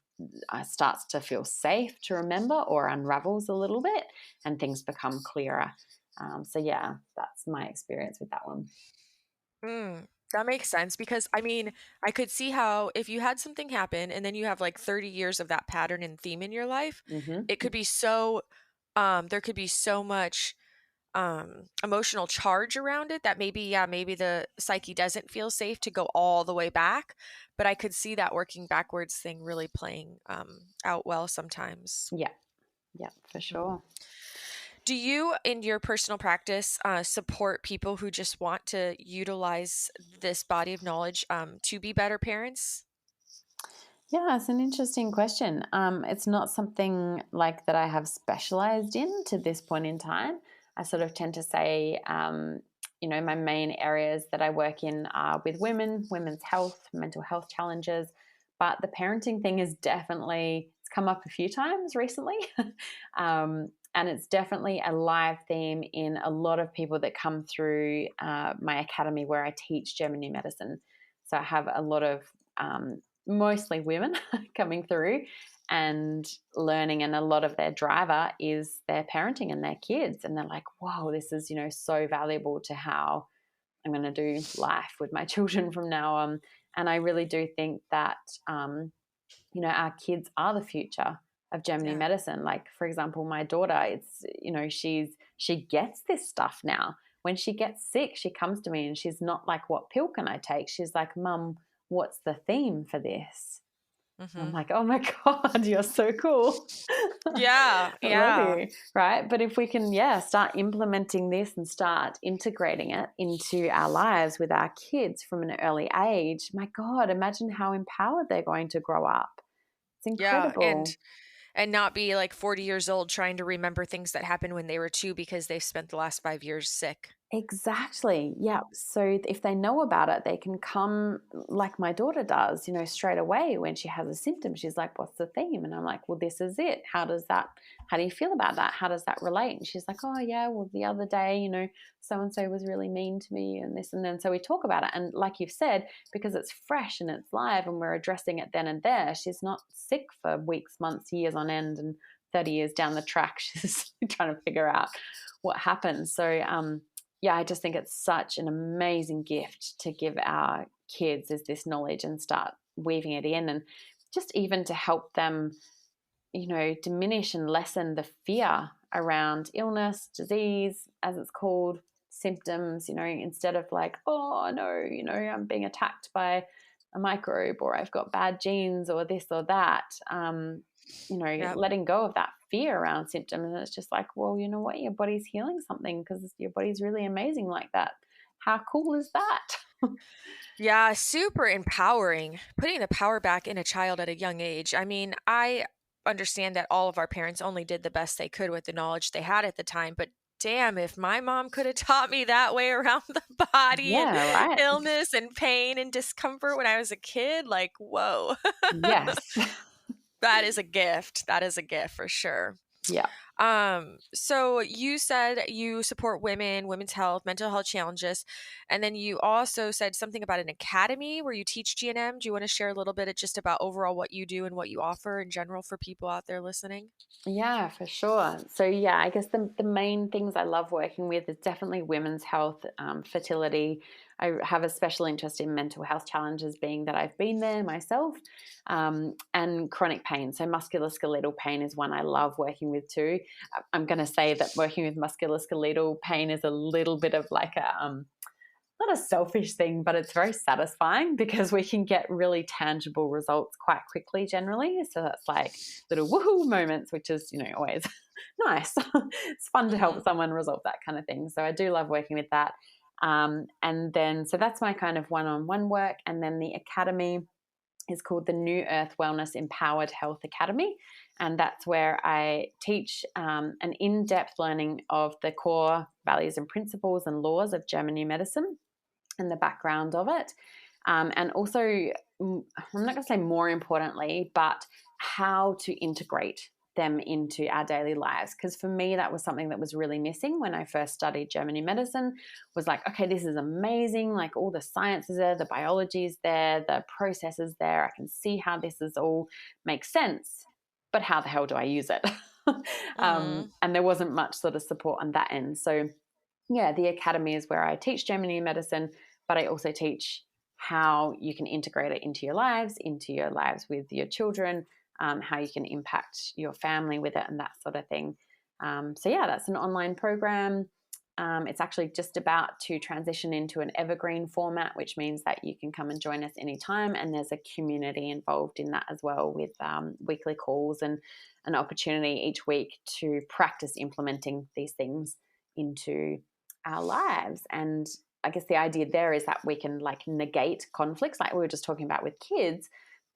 starts to feel safe to remember or unravels a little bit and things become clearer. So yeah, that's my experience with that one. Mm, that makes sense because I mean, I could see how if you had something happen and then you have like 30 years of that pattern and theme in your life, Hmm. it could be so there could be so much emotional charge around it that maybe yeah, maybe the psyche doesn't feel safe to go all the way back, but I could see that working backwards thing really playing out well sometimes. Yeah, yeah, for Mhm. sure. Do you, in your personal practice, support people who just want to utilize this body of knowledge to be better parents? Yeah, it's an interesting question. It's not something like that I have specialized in to this point in time. I sort of tend to say, my main areas that I work in are with women, women's health, mental health challenges. But the parenting thing is definitely, it's come up a few times recently. And it's definitely a live theme in a lot of people that come through my academy where I teach German medicine. So I have a lot of mostly women coming through and learning, and a lot of their driver is their parenting and their kids, and they're like, whoa, this is so valuable to how I'm going to do life with my children from now on. And I really do think that our kids are the future of Germany Yeah. medicine. Like, for example, my daughter, it's she gets this stuff now. When she gets sick, she comes to me and she's not like, what pill can I take? She's like, Mum, what's the theme for this? I'm Hmm. like, oh my God, you're so cool. Yeah. I love Yeah. you. Right. But if we can, yeah, start implementing this and start integrating it into our lives with our kids from an early age, my God, imagine how empowered they're going to grow up. It's Yeah. And incredible. and not be like 40 years old trying to remember things that happened when they were 2 because they spent the last 5 years sick. Exactly. Yeah. So if they know about it, they can come like my daughter does, straight away when she has a symptom. She's like, what's the theme? And I'm like, well, this is it. How do you feel about that? How does that relate? And she's like, oh, yeah, well, the other day, so and so was really mean to me and this and then. So we talk about it. And like you've said, because it's fresh and it's live and we're addressing it then and there, she's not sick for weeks, months, years on end and 30 years down the track. She's trying to figure out what happened. So, yeah, I just think it's such an amazing gift to give our kids is this knowledge and start weaving it in, and just even to help them, diminish and lessen the fear around illness, disease, as it's called, symptoms, instead of like, oh no, I'm being attacked by a microbe or I've got bad genes or this or that. Yep. Letting go of that fear around symptoms. And it's just like, well, you know what? Your body's healing something because your body's really amazing like that. How cool is that? Yeah, super empowering. Putting the power back in a child at a young age. I mean, I understand that all of our parents only did the best they could with the knowledge they had at the time, but damn, if my mom could have taught me that way around the body and Yeah, right. illness and pain and discomfort when I was a kid, like, whoa. Yes. That is a gift. That is a gift for sure. Yeah. So you said you support women, women's health, mental health challenges, and then you also said something about an academy where you teach GNM. Do you want to share a little bit just about overall what you do and what you offer in general for people out there listening? Yeah, for sure. So, yeah, I guess the main things I love working with is definitely women's health, fertility. I have a special interest in mental health challenges, being that I've been there myself, and chronic pain. So, musculoskeletal pain is one I love working with too. I'm going to say that working with musculoskeletal pain is a little bit of like a not a selfish thing, but it's very satisfying because we can get really tangible results quite quickly generally. So that's like little woohoo moments, which is, always nice. It's fun to help Mhm. someone resolve that kind of thing. So I do love working with that. And then, so that's my kind of one on one work. And then the academy. is called the New Earth Wellness Empowered Health Academy. And that's where I teach an in-depth learning of the core values and principles and laws of German new medicine and the background of it. And also, I'm not going to say more importantly, but how to integrate them into our daily lives. Because for me, that was something that was really missing when I first studied German medicine. Was like, okay, this is amazing. Like all the science is there, the biology is there, the process is there. I can see how this is all makes sense. But how the hell do I use it? Mm-hmm. And there wasn't much sort of support on that end. So yeah, the academy is where I teach German medicine, but I also teach how you can integrate it into your lives with your children, how you can impact your family with it, and that sort of thing. So yeah, that's an online program. It's actually just about to transition into an evergreen format, which means that you can come and join us anytime. And there's a community involved in that as well, with weekly calls and an opportunity each week to practice implementing these things into our lives. And I guess the idea there is that we can like negate conflicts, like we were just talking about with kids.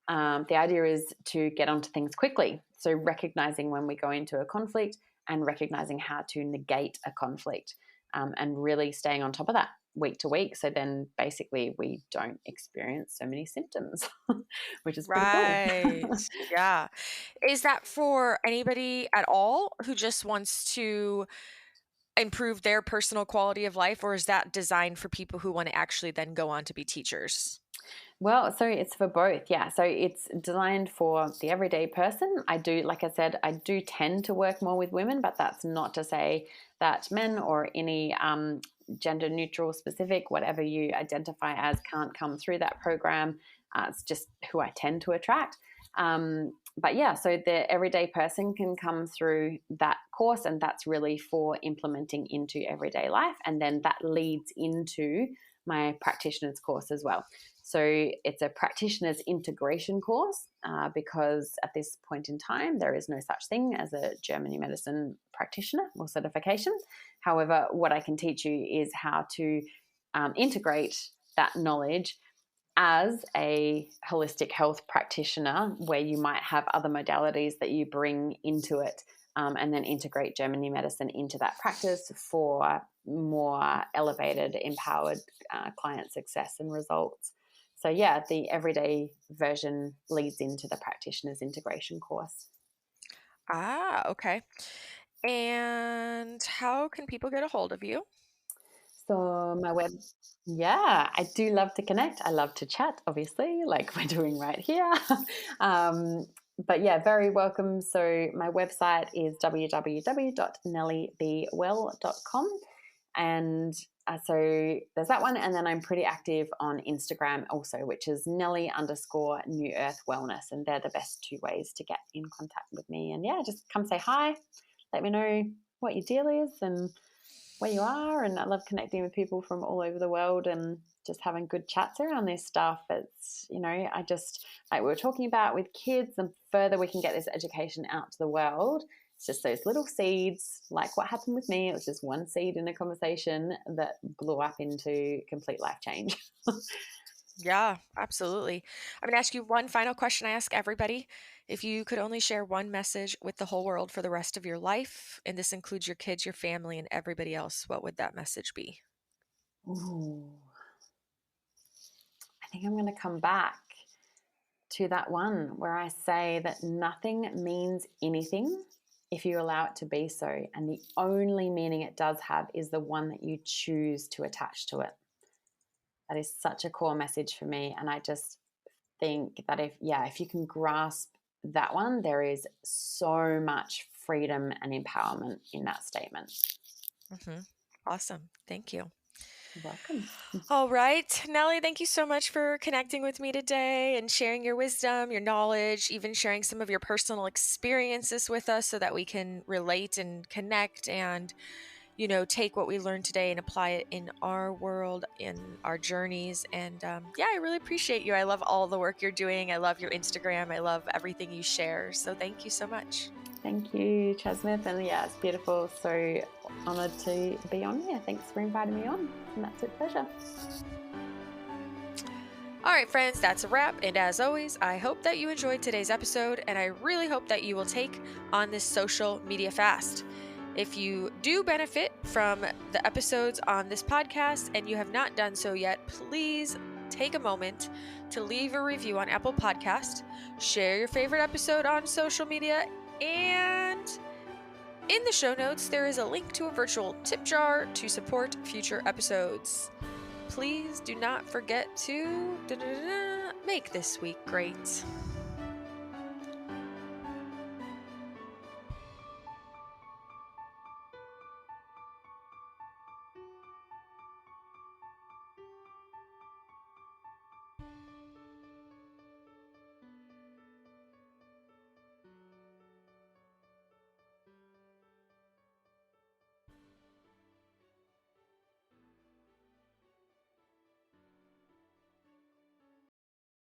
The idea is to get onto things quickly. So recognizing when we go into a conflict and recognizing how to negate a conflict, and really staying on top of that week to week. So then basically we don't experience so many symptoms, which is pretty cool. Right. Yeah. Is that for anybody at all who just wants to improve their personal quality of life, or is that designed for people who want to actually then go on to be teachers? Well, so it's for both. Yeah. So it's designed for the everyday person. I do, like I said, I do tend to work more with women, but that's not to say that men or any gender neutral, specific, whatever you identify as, can't come through that program. It's just who I tend to attract. But yeah, so the everyday person can come through that course, and that's really for implementing into everyday life. And then that leads into my practitioner's course as well. So it's a practitioner's integration course, because at this point in time, there is no such thing as a German medicine practitioner or certification. However, what I can teach you is how to integrate that knowledge as a holistic health practitioner, where you might have other modalities that you bring into it, and then integrate German medicine into that practice for more elevated, empowered client success and results. So yeah, the everyday version leads into the practitioner's integration course. Ah, okay. And how can people get a hold of you? So my web, yeah, I do love to connect. I love to chat, obviously, like we're doing right here. um, but yeah, very welcome. So my website is www.nelliebwell.com. And so there's that one. And then I'm pretty active on Instagram also, which is Nellie _ New Earth Wellness. And they're the best two ways to get in contact with me. And yeah, just come say hi. Let me know what your deal is and where you are. And I love connecting with people from all over the world and just having good chats around this stuff. It's, I just, like we were talking about with kids, and further we can get this education out to the world. It's just those little seeds, like what happened with me. It was just one seed in a conversation that blew up into complete life change. Yeah, absolutely. I'm going to ask you one final question I ask everybody. If you could only share one message with the whole world for the rest of your life, and this includes your kids, your family, and everybody else, what would that message be? Ooh, I think I'm going to come back to that one where I say that nothing means anything if you allow it to be so. And the only meaning it does have is the one that you choose to attach to it. That is such a core message for me. And I just think that if you can grasp that one, there is so much freedom and empowerment in that statement. Hmm. Awesome. Thank you. You're welcome. All right. Nellie, thank you so much for connecting with me today and sharing your wisdom, your knowledge, even sharing some of your personal experiences with us so that we can relate and connect and, take what we learned today and apply it in our world, in our journeys. And yeah, I really appreciate you. I love all the work you're doing. I love your Instagram. I love everything you share. So thank you so much. Thank you, Chasmith. And yeah, it's beautiful. So honored to be on here. Thanks for inviting me on. An absolute pleasure. All right, friends, that's a wrap. And as always, I hope that you enjoyed today's episode, and I really hope that you will take on this social media fast. If you do benefit from the episodes on this podcast and you have not done so yet, please take a moment to leave a review on Apple Podcast, share your favorite episode on social media, and in the show notes, there is a link to a virtual tip jar to support future episodes. Please do not forget to make this week great.